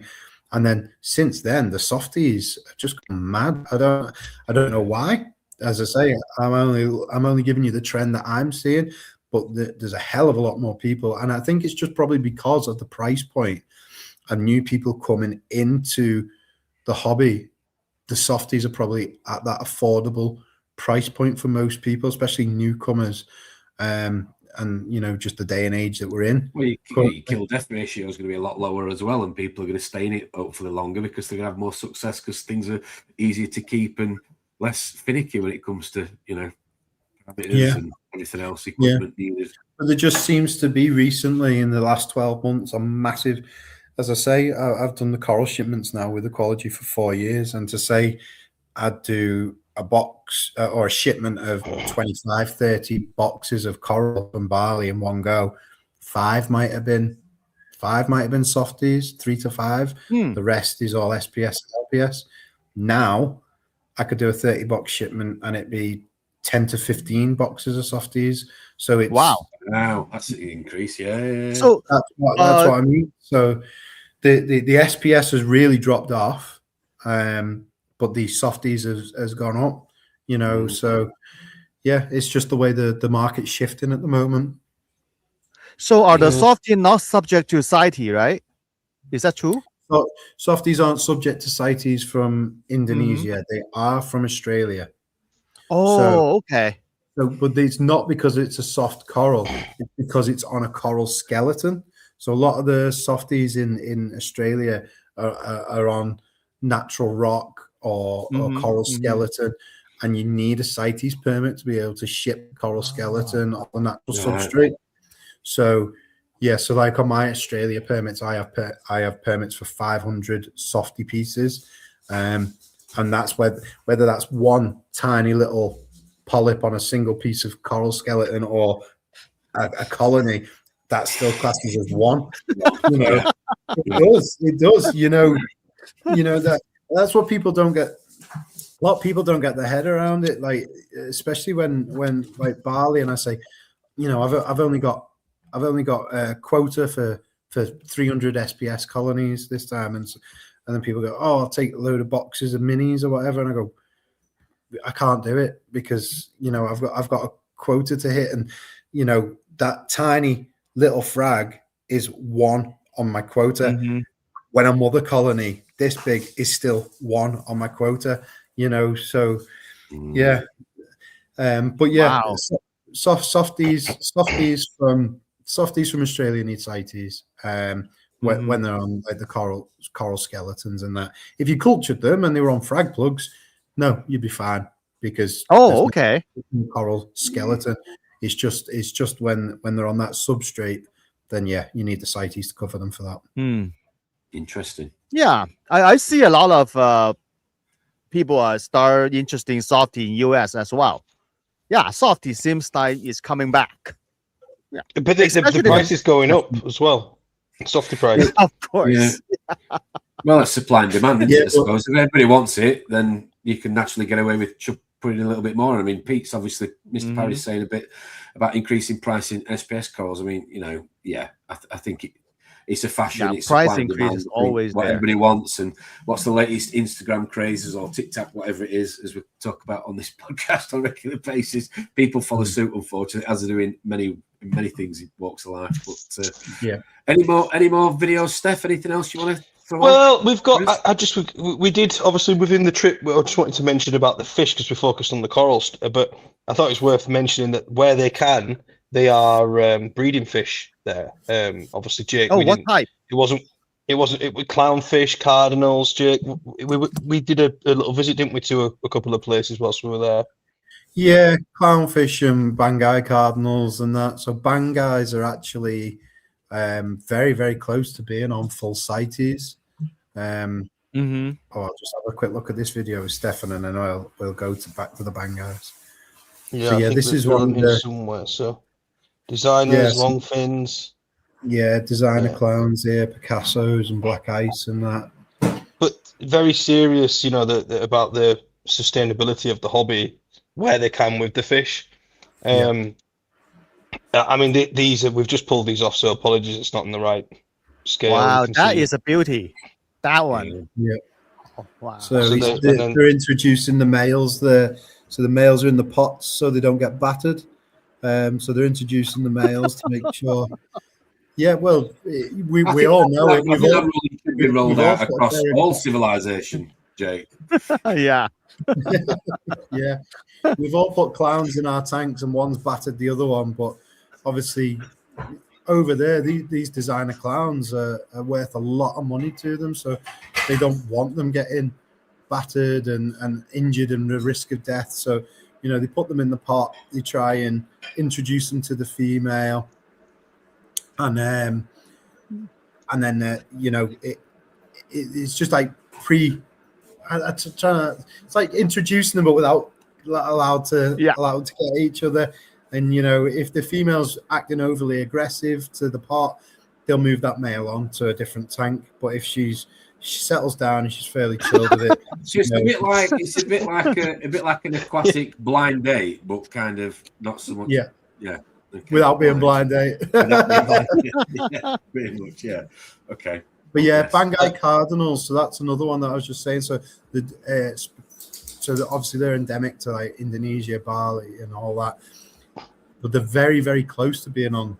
And then since then, the softies have just gone mad. I don't know why. As I say, I'm only giving you the trend that I'm seeing. But there's a hell of a lot more people. And I think it's just probably because of the price point and new people coming into the hobby. The softies are probably at that affordable price point for most people, especially newcomers. And, you know, just the day and age that we're in. Well, your kill-death ratio is going to be a lot lower as well. And people are going to stay in it hopefully longer because they're going to have more success because things are easier to keep and less finicky when it comes to, you know, and everything else, equipment needed. But there just seems to be recently in the last 12 months a massive, as I say, I've done the coral shipments now with Aqualogy for 4 years, and to say I'd do a box or a shipment of 25, 30 boxes of coral and barley in one go, 5 might have been softies, 3 to 5. The rest is all SPS and LPS. Now I could do a 30 box shipment and it'd be 10 to 15 boxes of softies. So it's wow, that's an increase. Yeah. So that's what I mean. So the SPS has really dropped off, but the softies has gone up. You know, so yeah, it's just the way the market's shifting at the moment. So are the softies not subject to CITES, right? Is that true? So softies aren't subject to CITES from Indonesia. They are from Australia. Oh, okay. So, but it's not because it's a soft coral. It's because it's on a coral skeleton. So a lot of the softies in Australia are on natural rock or coral skeleton, and you need a CITES permit to be able to ship coral skeleton on a natural substrate. So yeah, so like on my Australia permits, I have permits for 500 softy pieces, and that's whether that's one tiny little polyp on a single piece of coral skeleton or a colony, that still classes as one. You know, it does. You know that's what people don't get. A lot of people don't get their head around it, like especially when like Bali, and I say, you know, I've only got a quota for 300 SPS colonies this time, and then people go, oh, I'll take a load of boxes of minis or whatever, and I go, I can't do it because, you know, I've got a quota to hit, and you know that tiny little frag is one on my quota. Mhm. When a mother colony this big is still one on my quota, you know. So yeah, but yeah, Wow. softies from Australia need CITES when they're on like the coral skeletons and that. If you cultured them and they were on frag plugs, no, you'd be fine because Okay. no coral skeleton. It's just when they're on that substrate, then yeah, you need the CITES to cover them for that. Interesting. Yeah, I see a lot of people start interested in softy in US as well. Yeah, softy seems like it's coming back. Yeah, But the price is going up as well. Softy price. of course. Yeah. Well, it's supply and demand, isn't it, I suppose. If everybody wants it, then you can naturally get away with putting a little bit more. I mean, Pete's obviously, Mr. Parry's saying a bit about increasing price in SPS corals. I mean, you know, yeah, I think it's a fashion. Yeah, it's price increase is always what there. everybody wants, and what's the latest Instagram crazes or TikTok, whatever it is, as we talk about on this podcast on a regular basis. People follow suit, unfortunately, as they do in many things in walks of life. But Yeah. Any more videos, Steph? Anything else you want to throw on? Well, we've got. We did obviously within the trip. I just wanted to mention about the fish because we focused on the corals, but I thought it's worth mentioning that where they can, they are breeding fish there. Obviously, Jake. Oh, what type? It was clownfish, cardinals. Jake, we did a little visit, didn't we, to a couple of places whilst we were there. Yeah, clownfish and Bangai cardinals and that. So Bangais are actually very, very close to being on full CITES. I'll just have a quick look at this video with Stefan, and then we'll go back to the Bangais. Yeah, so, yeah, this is one of the somewhere. So designers, long fins. Yeah, designer clowns here, Picassos and black ice and that. But very serious, you know, about the sustainability of the hobby where they can with the fish. I mean, we've just pulled these off, so apologies, it's not in the right scale. Wow, that is a beauty. That one. Yeah. Oh, wow. So they're introducing the males there. So the males are in the pots so they don't get battered. So they're introducing the males to make sure. Yeah, well, we all know it. We've all been rolled out across all civilization, Jake. Yeah. Yeah. We've all put clowns in our tanks and one's battered the other one, but obviously over there, these designer clowns are worth a lot of money to them, so they don't want them getting battered and injured and the risk of death. So, you know, they put them in the pot, they try and introduce them to the female, and then you know, it's just like it's like introducing them, but without allowed to get each other. And you know, if the female's acting overly aggressive to the pot, they'll move that male on to a different tank. But if she settles down and she's fairly chilled with it, it's a bit like an aquatic blind date, but kind of not so much. Yeah. Okay. Without being blind date. Yeah, pretty much. Yeah. Okay. But yeah, Bangai cardinals. So that's another one that I was just saying. So obviously they're endemic to like Indonesia, Bali, and all that. But they're very, very close to being on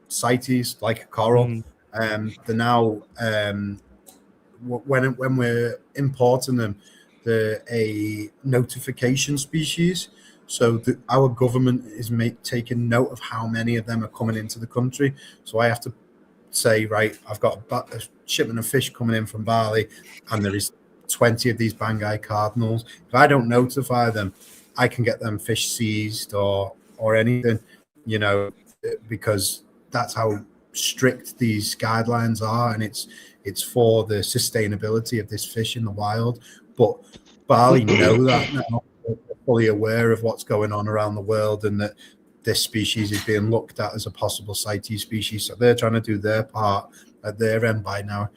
CITES like a coral. They're now when we're importing them, they're a notification species. So our government is taking note of how many of them are coming into the country. So I have to say, right, I've got a shipment of fish coming in from Bali, and there is 20 of these Bangai cardinals. If I don't notify them, I can get them fish seized or anything, you know, because that's how strict these guidelines are, and it's for the sustainability of this fish in the wild. But Bali know that now. fully aware of what's going on around the world and that this species is being looked at as a possible CITES species. So they're trying to do their part at their end by now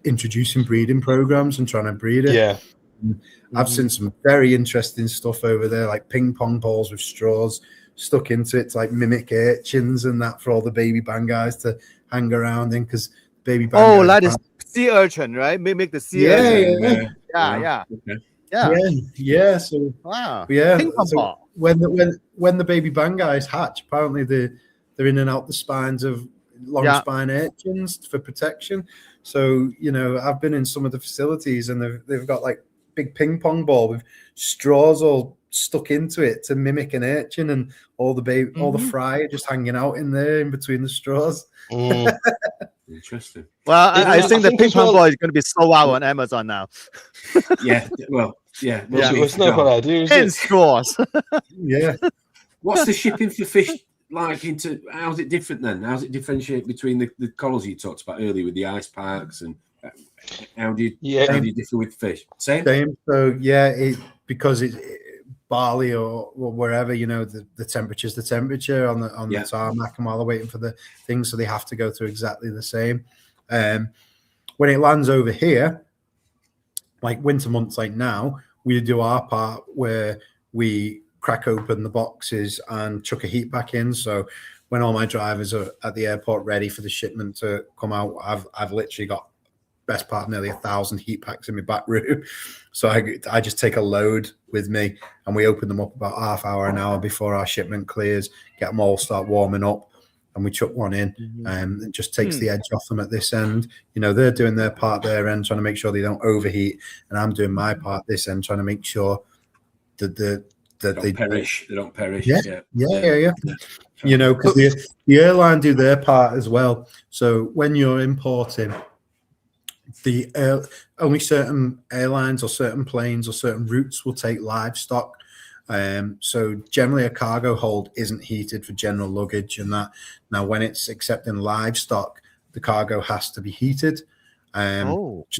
introducing breeding programs and trying to breed it. Yeah. I've seen some very interesting stuff over there, like ping pong balls with straws stuck into it to like mimic urchins and that for all the baby bangais to hang around in, because baby bangais. Oh, that is sea urchin, right? Mimic the sea urchin. Yeah. So wow. Yeah. Ping pong So ball. when the baby bangais hatch, apparently they're in and out the spines of long spine urchins for protection. So, you know, I've been in some of the facilities and they've got like big ping pong ball with straws all stuck into it to mimic an urchin, and all the all the fry are just hanging out in there in between the straws. Interesting. Well, I think the ping pong well, ball is going to be sold out on Amazon now. It's not what I do. And straws. Yeah. What's the shipping for fish like into? How's it different then? How's it differentiate between the collars you talked about earlier with the ice parks, and how do you differ with fish? Same. So because it's Bali or wherever, you know, the temperature's the temperature on the tarmac, and while they're waiting for the thing, so they have to go through exactly the same. When it lands over here, like winter months like now, we do our part where we crack open the boxes and chuck a heat pack in. So when all my drivers are at the airport ready for the shipment to come out, I've literally got best part of nearly 1,000 heat packs in my back room. So I just take a load with me and we open them up about half hour, an hour before our shipment clears, get them all start warming up, and we chuck one in. It just takes the edge off them at this end. You know, they're doing their part their end, trying to make sure they don't overheat, and I'm doing my part this end, trying to make sure that they don't perish. Yeah. You know, because the airline do their part as well. So when you're importing, only certain airlines or certain planes or certain routes will take livestock. So generally a cargo hold isn't heated for general luggage and that. Now when it's accepting livestock, the cargo has to be heated. It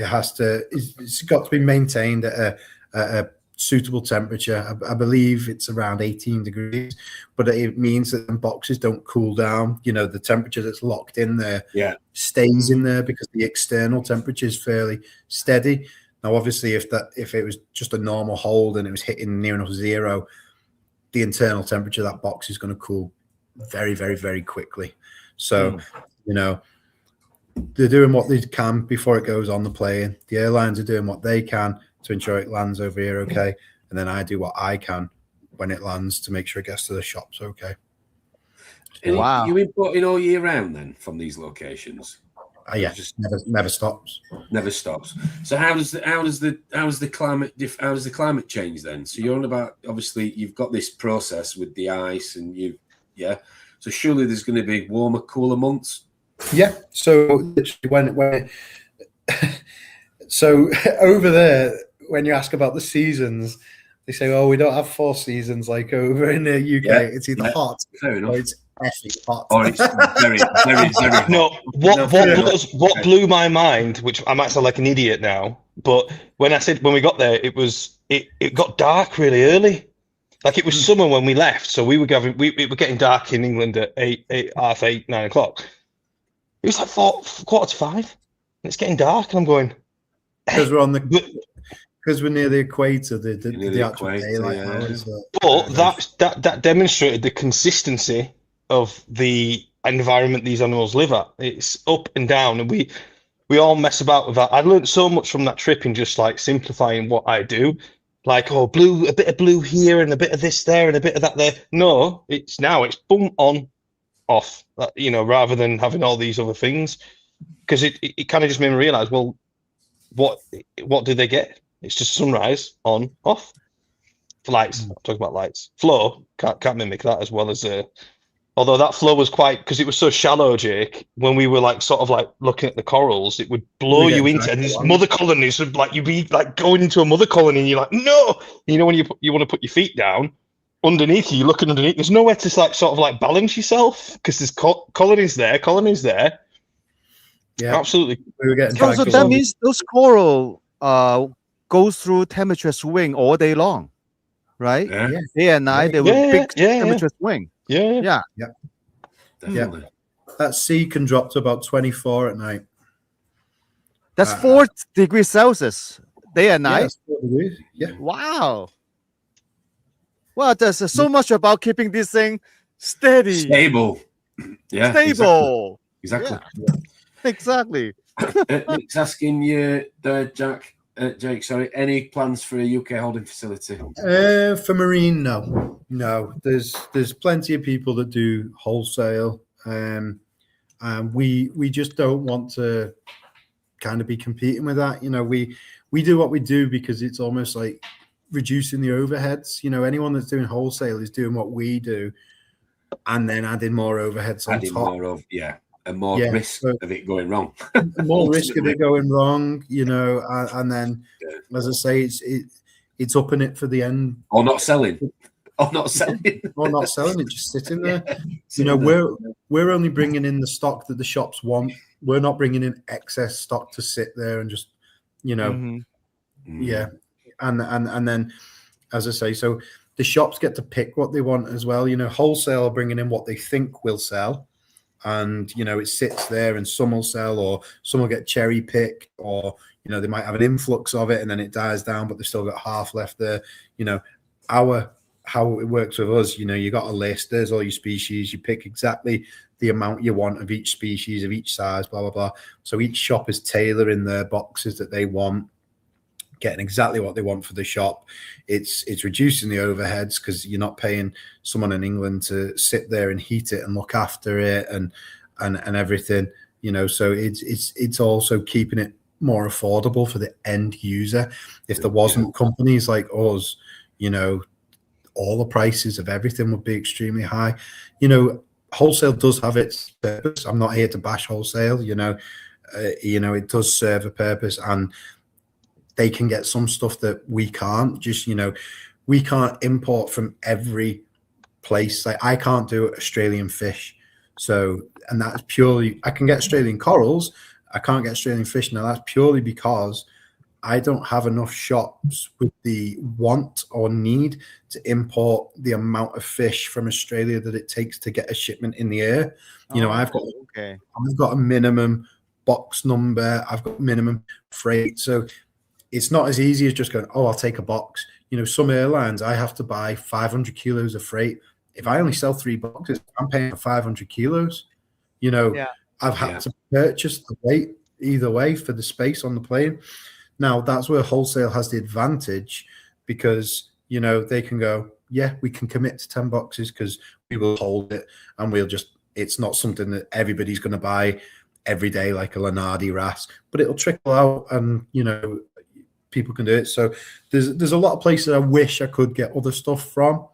has to. It's got to be maintained at a suitable temperature. I believe it's around 18 degrees, but it means that the boxes don't cool down. You know, the temperature that's locked in there stays in there because the external temperature is fairly steady. Now, obviously, if it was just a normal hold and it was hitting near enough zero, the internal temperature of that box is going to cool very, very, very quickly. So, you know, they're doing what they can before it goes on the plane. The airlines are doing what they can to ensure it lands over here okay, and then I do what I can when it lands to make sure it gets to the shops okay. Wow. You importing all year round then from these locations? Just never stops. Never stops. So how does the climate change then? So you're on about, obviously you've got this process with the ice and so surely there's going to be warmer, cooler months. Yeah. So so over there, when you ask about the seasons, they say, "Oh, we don't have 4 seasons like over in the UK. It's either hot or it's effing hot." Or it's very, very, very hot. No, what blew my mind, which I might sound like an idiot now, but when we got there, it got dark really early. Like it was summer when we left, so we were getting dark in England at 8:30, 9 o'clock. It was like 4:45, and it's getting dark, and I'm going. Because we're near the equator, the actual daylight hours. But that demonstrated the consistency of the environment these animals live at. It's up and down, and we all mess about with that. I learned so much from that trip in just like simplifying what I do. Like, a bit of blue here and a bit of this there and a bit of that there. No, it's boom, on, off, you know, rather than having all these other things. Because it kind of just made me realize, well, what do they get? It's just sunrise, on, off. Lights, I'm talking about lights. Flow, can't mimic that as well as although that flow was quite, because it was so shallow, Jake, when we were like sort of like looking at the corals, it would blow you into these mother colonies. Like you'd be like going into a mother colony and you're like, no, you know, when you want to put your feet down underneath you're looking underneath, there's nowhere to like sort of like balance yourself because there's colonies there. Yeah, absolutely. We were getting so that means those coral goes through temperature swing all day long, right? Yeah, Day and night, they will big temperature swing. Yeah. definitely. That sea can drop to about 24 at night. That's 4 degrees Celsius, day and Yeah, night. that's 4 degrees. Yeah. Wow. Well, there's so much about keeping this thing steady, Stable. Yeah. stable. Exactly. Exactly. Nick's asking you there, Jake, sorry, any plans for a UK holding facility? For marine, no. There's plenty of people that do wholesale, and we just don't want to kind of be competing with that. We do what we do because it's almost like reducing the overheads. Anyone that's doing wholesale is doing what we do, and then adding more overheads on top. And more risk of it going wrong. More risk of it going wrong, and then, as I say, it's upping it for the end. Or not selling. Or not selling. It, just sitting there. We're only bringing in the stock that the shops want. We're not bringing in excess stock to sit there and just, and then, as I say, so the shops get to pick what they want as well. Wholesale are bringing in what they think will sell. And it sits there, and some will sell, or some will get cherry picked, or they might have an influx of it and then it dies down, but they've still got half left there. How it works with us, you got a list, there's all your species, you pick exactly the amount you want of each species, of each size, blah blah blah. So each shop is tailoring their boxes that they want, getting exactly what they want for the shop. It's reducing the overheads because you're not paying someone in England to sit there and heat it and look after it and everything, so it's also keeping it more affordable for the end user. If there wasn't companies like us, all the prices of everything would be extremely high. Wholesale does have its purpose. I'm not here to bash wholesale, it does serve a purpose, and they can get some stuff that we can't. Just, we can't import from every place. Like, I can't do Australian fish. So, and that's purely, I can get Australian corals. I can't get Australian fish. Now, that's purely because I don't have enough shops with the want or need to import the amount of fish from Australia that it takes to get a shipment in the air. I've got a minimum box number. I've got minimum freight. So it's not as easy as just going, I'll take a box. Some airlines, I have to buy 500 kilos of freight. If I only sell 3 boxes, I'm paying for 500 kilos. I've had to purchase the weight either way for the space on the plane. Now, that's where wholesale has the advantage, because, they can go, we can commit to 10 boxes because we will hold it, and it's not something that everybody's going to buy every day like a Lenardi Wrasse, but it'll trickle out, and, people can do it. So there's a lot of places I wish I could get other stuff from.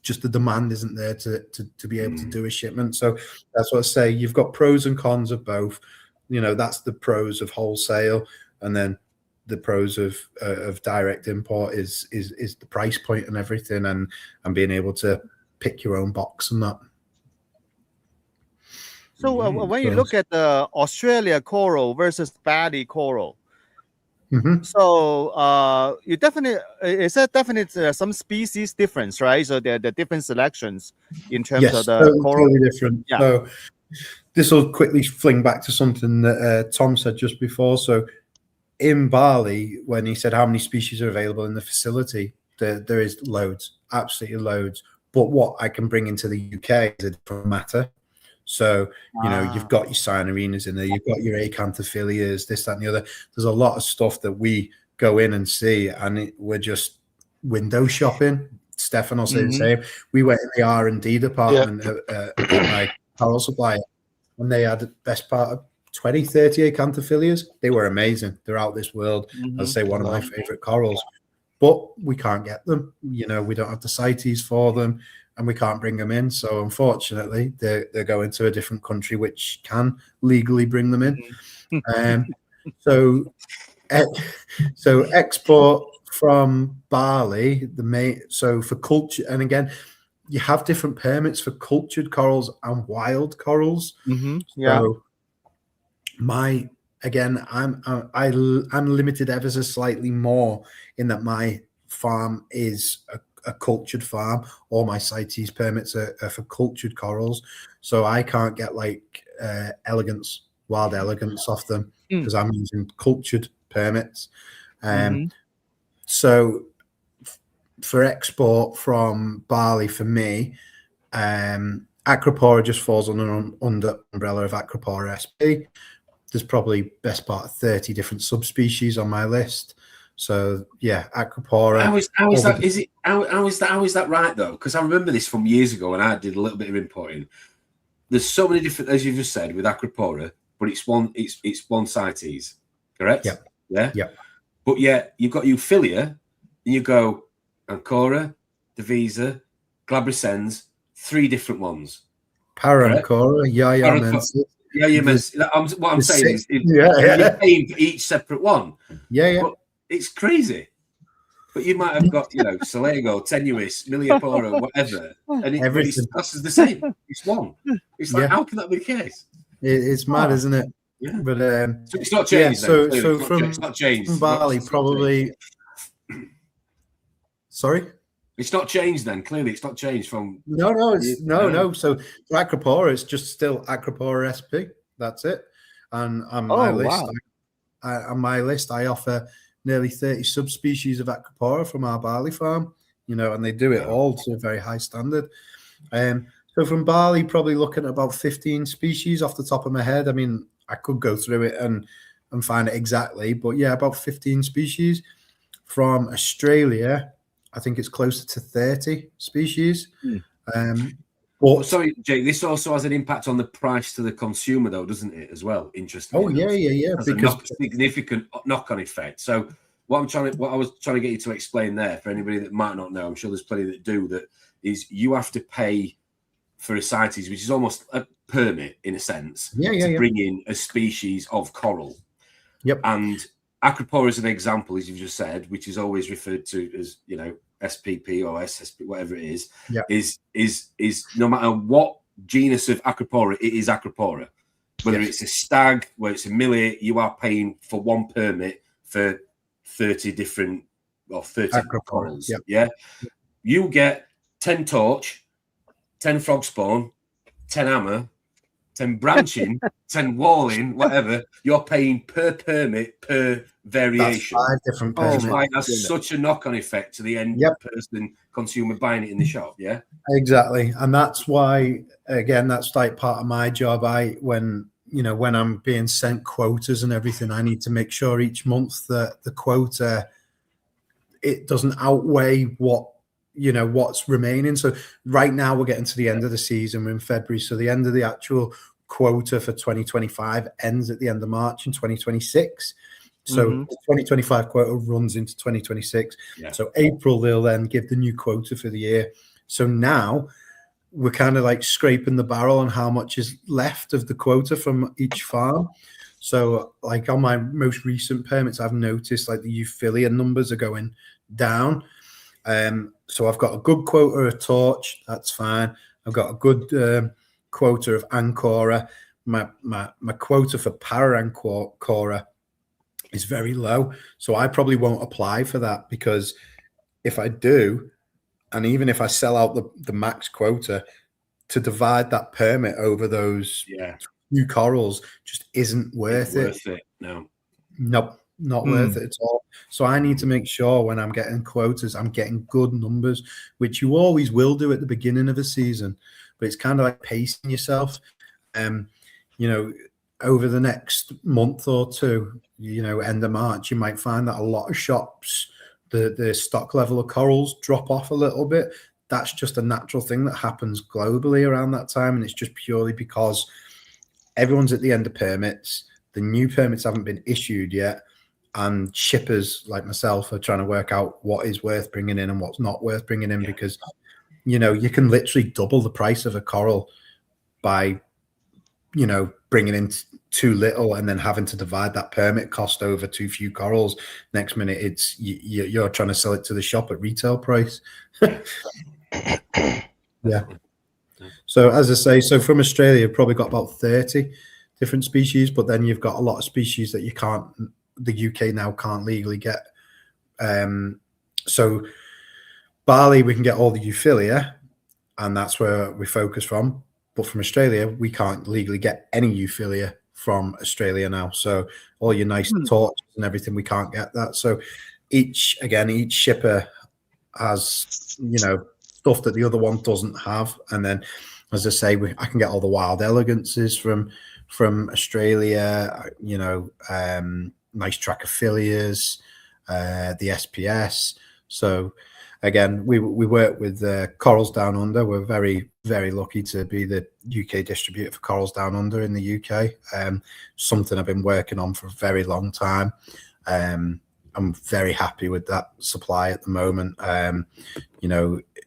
Just the demand isn't there to be able to do a shipment. So that's what I say. You've got pros and cons of both. That's the pros of wholesale, and then the pros of direct import is the price point and everything, and being able to pick your own box and that. So when you look at the Australia coral versus Bali coral, so you definitely, is that definitely some species difference, right? So there are different selections in terms of the coral. Totally different. Yeah. So this will quickly fling back to something that Tom said just before. So in Bali, when he said how many species are available in the facility, there is loads, absolutely loads. But what I can bring into the UK is a different matter. So, you've got your cyanurinas in there, you've got your acanthophilias, this, that, and the other. There's a lot of stuff that we go in and see, and we're just window shopping. Stefan will say the same. We went in the R&D department at my coral supplier, and they had the best part of 20, 30 acanthophilias. They were amazing. They're out of this world. I'd say one of my favorite corals. But we can't get them. We don't have the CITES for them, and we can't bring them in. So unfortunately, they're going to a different country which can legally bring them in. So export from Bali, so for culture, and again, you have different permits for cultured corals and wild corals. So my again, I'm limited ever so slightly more in that my farm is a cultured farm. All my CITES permits are for cultured corals, so I can't get like wild elegance off them because I'm using cultured permits. So for export from Bali, for me, Acropora just falls under umbrella of Acropora SP. There's probably best part of 30 different subspecies on my list. So yeah, Acropora. How is that? Is it how is that right though? Because I remember this from years ago when I did a little bit of importing. There's so many different, as you just said, with Acropora, but it's one CITES, correct? Yeah. But yeah, you've got Euphilia, and you go Ancora, Divisa, Glabrescens, 3 different ones. Parancora, What I'm saying is you're paying for each separate one. Yeah. But it's crazy. But you might have got, Salego, Tenuis, Miliopora, whatever, and everything is the same. It's one. It's like, how can that be the case? It's mad, isn't it? Yeah. But so it's not changed. So it's not changed. From Bali, probably. Sorry. It's not changed then. Clearly, it's not changed from. No. So for Acropora, it's just still Acropora SP. That's it. And on my list, I offer nearly 30 subspecies of Acropora from our Bali farm. And they do it all to a very high standard. So from Bali, probably looking at about 15 species off the top of my head. I mean, I could go through it and find it exactly, but yeah, about 15 species. From Australia, I think it's closer to 30 species. Sorry, Jake, this also has an impact on the price to the consumer, though, doesn't it, as well? Interestingly. Yeah. Because a significant knock-on effect. So what I was trying to get you to explain there, for anybody that might not know, I'm sure there's plenty that do, that is you have to pay for a CITES, which is almost a permit in a sense, to bring in a species of coral. Yep. And Acropora is an example, as you've just said, which is always referred to as, SPP or SSP, whatever it is, is no matter what genus of Acropora, it is Acropora. Whether it's a stag, whether it's a millet, you are paying for one permit for 30 different, 30 corals. Yep. Yeah. You get 10 torch, 10 frog spawn, 10 hammer, 10 branching, 10 walling, whatever. You're paying per permit, per variation. That's 5 different permits. That's why it has such a knock-on effect to the end person, consumer buying it in the shop. Yeah, exactly. And that's why, again, that's like part of my job. When I'm being sent quotas and everything, I need to make sure each month that the quota, it doesn't outweigh what's remaining. So right now we're getting to the end of the season. We're in February, so the end of the actual quota for 2025 ends at the end of March in 2026. So the 2025 quota runs into 2026. So April they'll then give the new quota for the year. So now we're kind of like scraping the barrel on how much is left of the quota from each farm. So like on my most recent permits, I've noticed like the Euphilia numbers are going down. So I've got a good quota of torch, that's fine. I've got a good quota of Ancora. My quota for Parancora is very low, so I probably won't apply for that, because if I do, and even if I sell out the max quota, to divide that permit over those new corals just isn't worth it. No. Nope. Not worth it at all. So I need to make sure when I'm getting quotas, I'm getting good numbers, which you always will do at the beginning of a season. But it's kind of like pacing yourself. Over the next month or two, end of March, you might find that a lot of shops, the stock level of corals drop off a little bit. That's just a natural thing that happens globally around that time. And it's just purely because everyone's at the end of permits. The new permits haven't been issued yet. And shippers like myself are trying to work out what is worth bringing in and what's not worth bringing in, because, you can literally double the price of a coral by, bringing in too little and then having to divide that permit cost over too few corals. Next minute, it's you're trying to sell it to the shop at retail price. So as I say, from Australia, I've probably got about 30 different species, but then you've got a lot of species that the UK now can't legally get. So Bali, we can get all the Euphilia, and that's where we focus from. But from Australia, we can't legally get any Euphilia from Australia now. So all your nice torches and everything, we can't get that. So each shipper has, stuff that the other one doesn't have. And then, as I say, I can get all the wild elegances from Australia, nice Trachyphilias, the SPS. So again, we work with Corals Down Under. We're very, very lucky to be the UK distributor for Corals Down Under in the UK. Something I've been working on for a very long time. I'm very happy with that supply at the moment.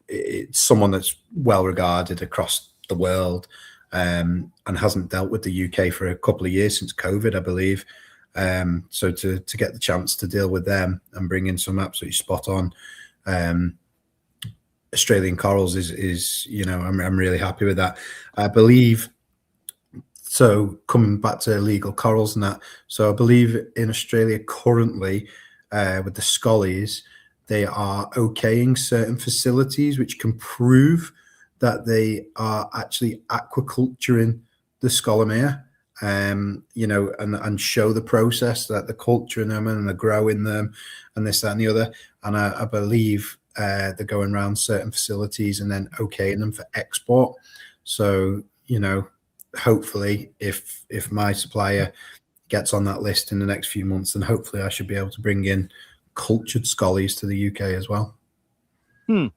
It's someone that's well regarded across the world, and hasn't dealt with the UK for a couple of years since COVID, I believe. So to get the chance to deal with them and bring in some absolutely spot on Australian corals is I'm really happy with that. I believe. So coming back to illegal corals and that, so I believe in Australia currently with the scollies, they are okaying certain facilities which can prove that they are actually aquaculturing the scolimere, and show the process that they're culturing them and they're growing them and this, that, and the other. And I believe they're going around certain facilities and then okaying them for export. So, hopefully if my supplier gets on that list in the next few months, then hopefully I should be able to bring in cultured scollies to the UK as well.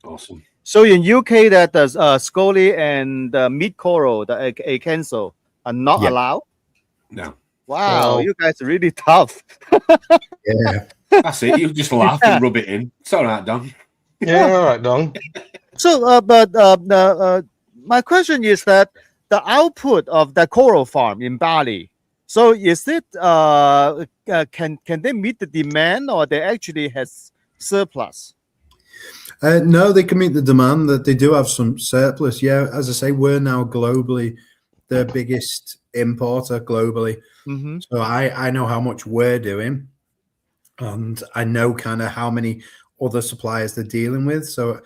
Awesome. So in UK, that does scolie and meat coral, the acanso, are not allowed? No. Wow, you guys are really tough. Yeah. That's it. You just laugh and rub it in. It's all right, Don. Yeah, all right, Don. So, my question is that the output of the coral farm in Bali, so is it can they meet the demand, or they actually has surplus? No, they can meet the demand. That they do have some surplus. Yeah, as I say, we're now globally the biggest importer globally. Mm-hmm. So I know how much we're doing, and I know kind of how many other suppliers they're dealing with. So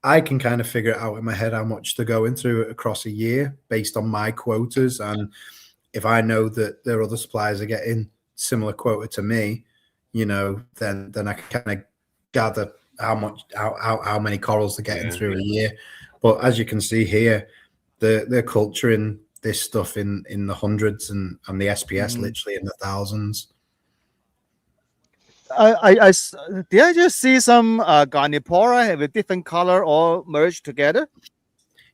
I can kind of figure it out in my head how much they're going through across a year based on my quotas. And if I know that their other suppliers are getting similar quota to me, then I can kind of gather how many corals they're getting through a year. But as you can see here, they're culturing this stuff in the hundreds and the SPS literally in the thousands. Did I just see some Garnipora have a different color all merged together?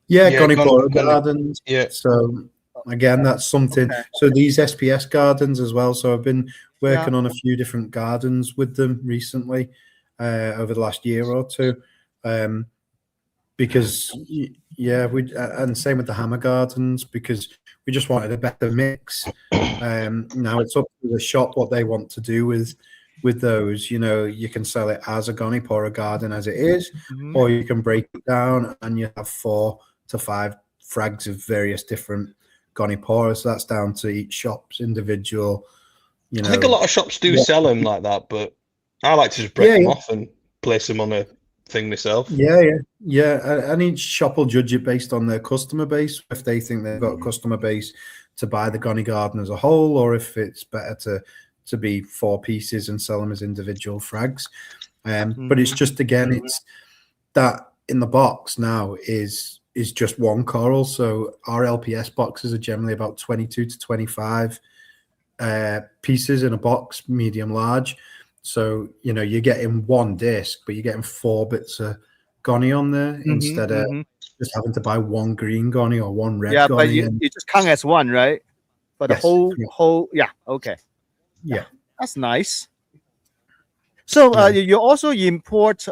Yeah, Garnipora gardens. Yeah. So again, that's something. Okay. So these SPS gardens as well. So I've been working on a few different gardens with them recently over the last year or two. Because and same with the hammer gardens, because we just wanted a better mix. Now it's up to the shop what they want to do with those. You can sell it as a Garnipora garden as it is, or you can break it down and you have 4 to 5 frags of various different Garnipora. So that's down to each shop's individual. I think a lot of shops do sell them like that, but I like to just break them off and place them on a thing myself. Yeah. And each shop will judge it based on their customer base. If they think they've got a customer base to buy the Gonny garden as a whole, or if it's better to be 4 pieces and sell them as individual frags. But it's just, again, it's that in the box now is just one coral. So our LPS boxes are generally about 22 to 25 pieces in a box, medium large. So, you're getting one disc, but you're getting 4 bits of Gonny on there instead of just having to buy one green Gonny or one red Gonny. Yeah, but you just count as one, right? For the whole, okay. Yeah. That's nice. So you also import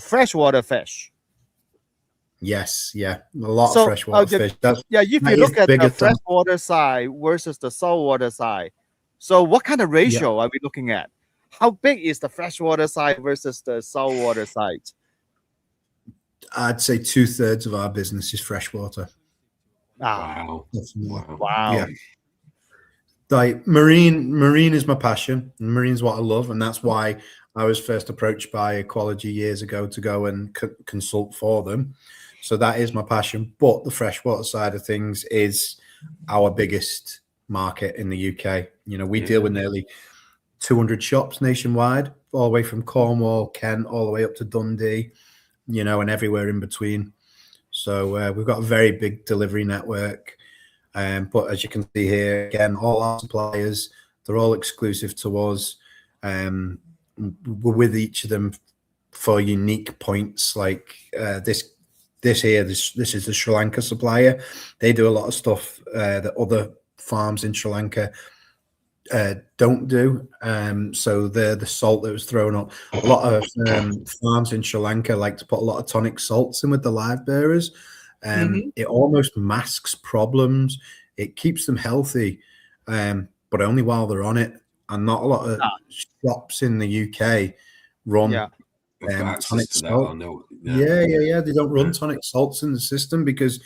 freshwater fish. Yes, a lot of freshwater fish. If you look at the freshwater side versus the saltwater side, so what kind of ratio are we looking at? How big is the freshwater side versus the saltwater side? I'd say 2/3 of our business is freshwater. Wow. Wow. Yeah. like marine is my passion. Marine's what I love, and that's why I was first approached by Aqualogy years ago to go and consult for them. So that is my passion. But the freshwater side of things is our biggest market in the UK. You know, we deal with nearly 200 shops nationwide, all the way from Cornwall, Kent, all the way up to Dundee, you know, and everywhere in between. So we've got a very big delivery network. But as you can see here, again, all our suppliers, they're all exclusive to us. We're with each of them for unique points. Like this is the Sri Lanka supplier. They do a lot of stuff that other farms in Sri Lanka don't do. So the salt that was thrown up, a lot of farms in Sri Lanka like to put a lot of tonic salts in with the live bearers. It almost masks problems. It keeps them healthy, but only while they're on it. And not a lot of shops in the UK run tonic salt. Yeah. They don't run tonic salts in the system because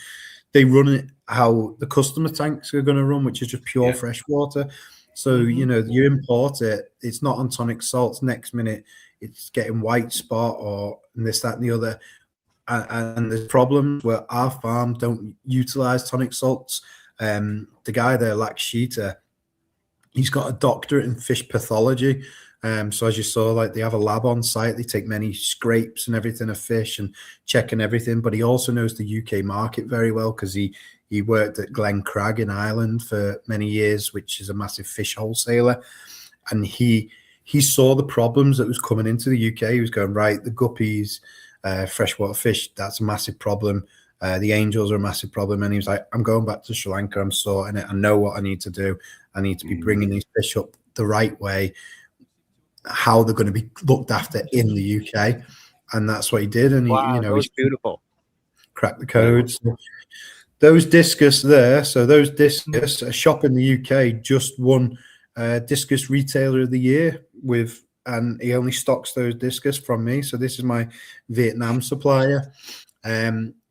they run it how the customer tanks are going to run, which is just pure fresh water. So, you know, you import it, it's not on tonic salts. Next minute, it's getting white spot or this, that, and the other. And there's problems where our farm don't utilize tonic salts. The guy there, Lakshita, he's got a doctorate in fish pathology. So as you saw, like they have a lab on site. They take many scrapes and everything of fish and checking everything. But he also knows the UK market very well because he worked at Glen Crag in Ireland for many years, which is a massive fish wholesaler. And he saw the problems that was coming into the UK. He was going, right, the guppies, freshwater fish, that's a massive problem. The angels are a massive problem. And he was like, I'm going back to Sri Lanka. I'm sorting it. I know what I need to do. I need to be bringing these fish up the right way, how they're going to be looked after in the UK. And that's what he did. And he, you know, he's beautiful. Cracked the codes. So those discus there. So those discus, a shop in the UK just won Discus Retailer of the Year with, and he only stocks those discus from me. So this is my Vietnam supplier.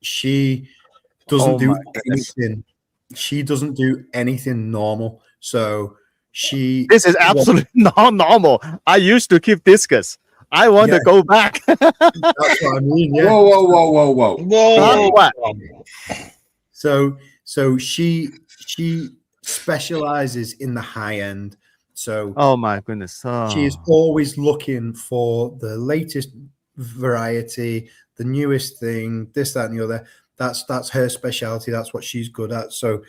She doesn't do anything. She doesn't do anything normal. So this is absolutely not normal. I used to keep discus. I want to go back. That's what I mean. Yeah. Whoa. What? So she specializes in the high end. So oh my goodness. She is always looking for the latest variety, the newest thing, this, that, and the other. That's her specialty. That's what she's good at. So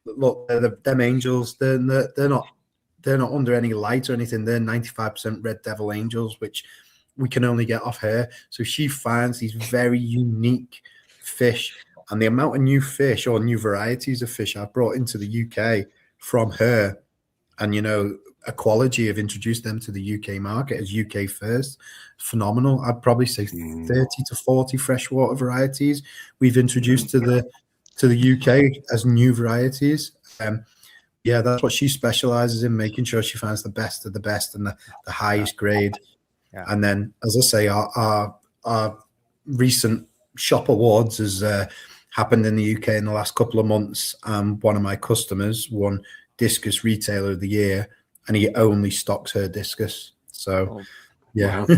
look, them angels, they're not under any light or anything. They're 95% red devil angels, which we can only get off her. So she finds these very unique fish, and the amount of new fish or new varieties of fish I've brought into the UK from her, and you know, Aqualogy have introduced them to the UK market as UK first. Phenomenal. I'd probably say 30 to 40 freshwater varieties we've introduced to the UK as new varieties. Yeah, that's what she specializes in, making sure she finds the best of the best and the highest grade. Yeah. And then, as I say, our recent shop awards has happened in the UK in the last couple of months. One of my customers won Discus Retailer of the Year, and he only stocks her discus. So, yeah. Wow.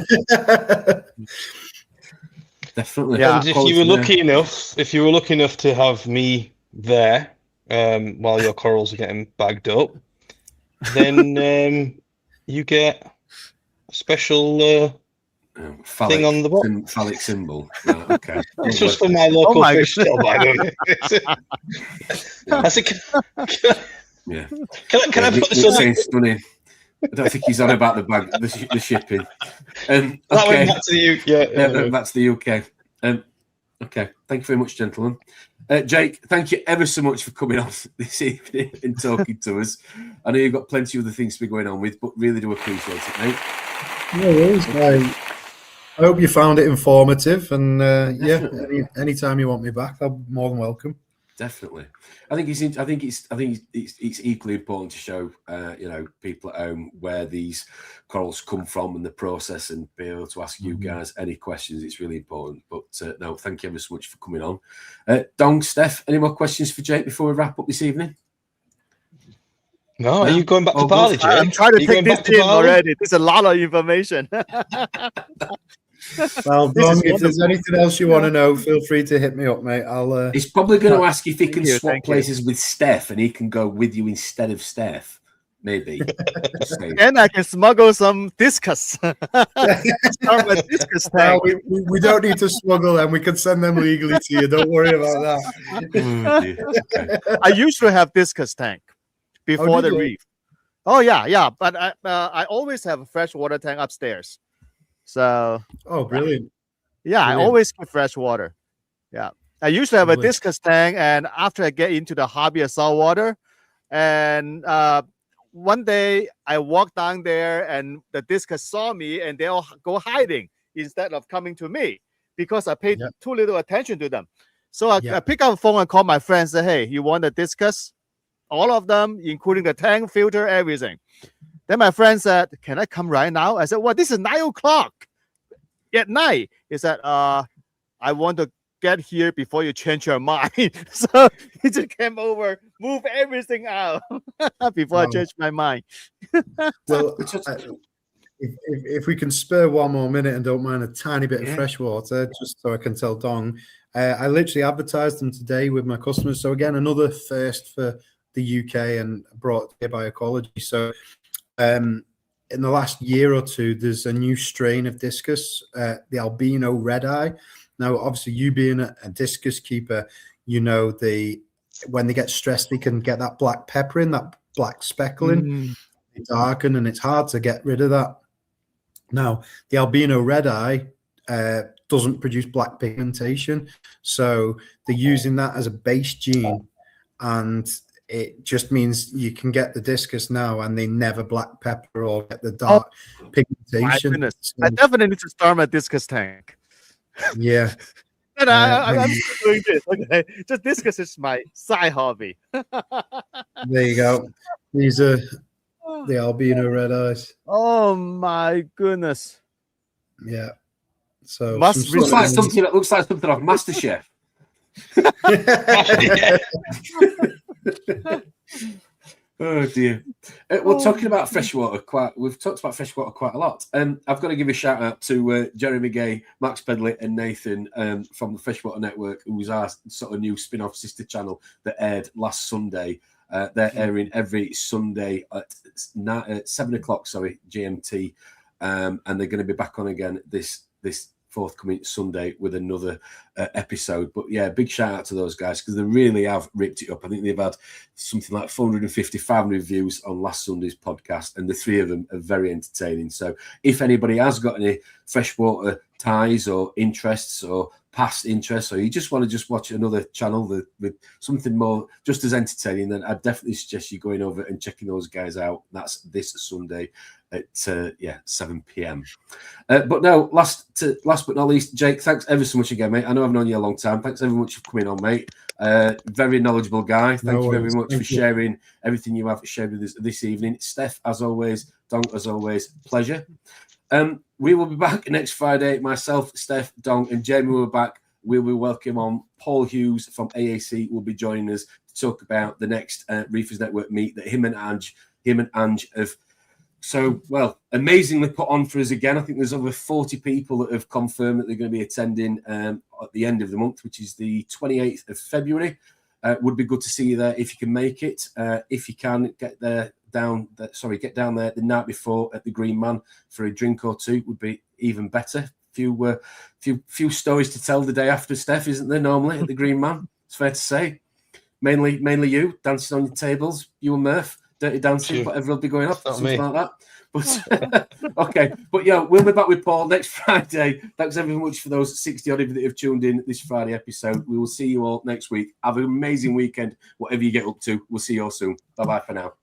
Definitely. Yeah. And if you were lucky enough to have me there while your corals are getting bagged up, then you get a special thing on the box. Phallic symbol. Right, okay. It's just for my local fish shop, by the way. Yeah. Can I put this on? Funny. I don't think he's on about the shipping. That went back to the UK. Yeah, that's the UK. Okay, thank you very much, gentlemen. Jake, thank you ever so much for coming on this evening and talking to us. I know you've got plenty of other things to be going on with, but really do appreciate it, mate. No worries. I hope you found it informative, and anytime you want me back, I'm more than welcome. Definitely. I think it's equally important to show people at home where these corals come from and the process, and be able to ask you guys any questions. It's really important. But no, thank you ever so much for coming on. Dong, Steph, any more questions for Jake before we wrap up this evening? No, are you going back to August. Bali, Jake? I'm trying to Are you take going back this to in Bali? already. There's a lot of information. Well, This is Dong, if there's wonderful. anything else you want to know, feel free to hit me up, mate. I'll. He's probably going to ask if he can you, swap thank you. places with Stef, and he can go with you instead of Stef. Maybe. Just saying. And I can smuggle some discus. Start with discus Well, tank. we don't need to smuggle them. We can send them legally to you. Don't worry about that. Oh, dear. Okay. I used to have discus tank before did the you? reef. Oh yeah. But I always have a freshwater tank upstairs. So Oh, brilliant. yeah, I Brilliant. always keep fresh water. Yeah. I used to have a Lovely. discus tank, and after I get into the hobby of saltwater, and one day I walked down there and the discus saw me and they all go hiding instead of coming to me because I paid Yep. too little attention to them. So I Yep. pick up the phone and call my friends and say, hey, you want the discus? All of them, including the tank, filter, everything. Then my friend said, can I come right now? I said, well, this is 9 o'clock at night. He said, I want to get here before you change your mind. So he just came over, move everything out before I Wow. changed my mind. Well, if we can spare one more minute and don't mind a tiny bit of fresh water, just so I can tell Dong, I literally advertised them today with my customers. So again, another first for the UK and brought here by Aqualogy. So in the last year or two, there's a new strain of discus, the albino red eye. Now, obviously, you being a discus keeper, you know when they get stressed, they can get that black pepper in, that black speckling. It's darken, and it's hard to get rid of that. Now, the albino red eye doesn't produce black pigmentation, so they're using that as a base gene, and it just means you can get the discus now, and they never black pepper or get the dark My pigmentation. goodness. So, I definitely need to start my discus tank. yeah. And I'm doing this. Okay, just discus is my side hobby. There you go. These are the albino red eyes. Oh my goodness! Yeah. So Must some Looks sort like of- something that looks like something off MasterChef. Oh dear. We're talking about freshwater we've talked about freshwater quite a lot. I've got to give a shout out to Jeremy Gay, Max Pedley, and Nathan from the Freshwater Network, who was our sort of new spin-off sister channel that aired last Sunday. They're airing every Sunday at 7 o'clock, GMT, and they're going to be back on again this forthcoming Sunday with another episode. But yeah, big shout out to those guys because they really have ripped it up. I think they've had something like 450, 500 views on last Sunday's podcast, and the three of them are very entertaining. So if anybody has got any freshwater ties or interests or past interests, or you just want to just watch another channel with something more just as entertaining, then I'd definitely suggest you going over and checking those guys out. That's this Sunday at 7 p.m. But no, last but not least, Jake, thanks ever so much again, mate. I know I've known you a long time. Thanks very much for coming on, mate. Very knowledgeable guy. Thank you very much for sharing everything you have shared with us this evening. Steph, as always, Dong, as always, pleasure. We will be back next Friday. Myself, Steph, Dong, and Jamie will be back. We will welcome on Paul Hughes from AAC will be joining us to talk about the next Reefers Network meet that him and Ange have so amazingly put on for us again. I think there's over 40 people that have confirmed that they're going to be attending at the end of the month, which is the 28th of February. Would be good to see you there if you can make it. If you can, get down there the night before at the Green Man for a drink or two would be even better. Few stories to tell the day after, Steph, isn't there, normally at the Green Man? It's fair to say. Mainly you dancing on your tables, you and Murph, dirty dancing, whatever will be going off, something like that. But okay, but yeah, we'll be back with Paul next Friday. Thanks very much for those 60 odd of you that have tuned in this Friday episode. We will see you all next week. Have an amazing weekend, whatever you get up to. We'll see you all soon. Bye bye for now.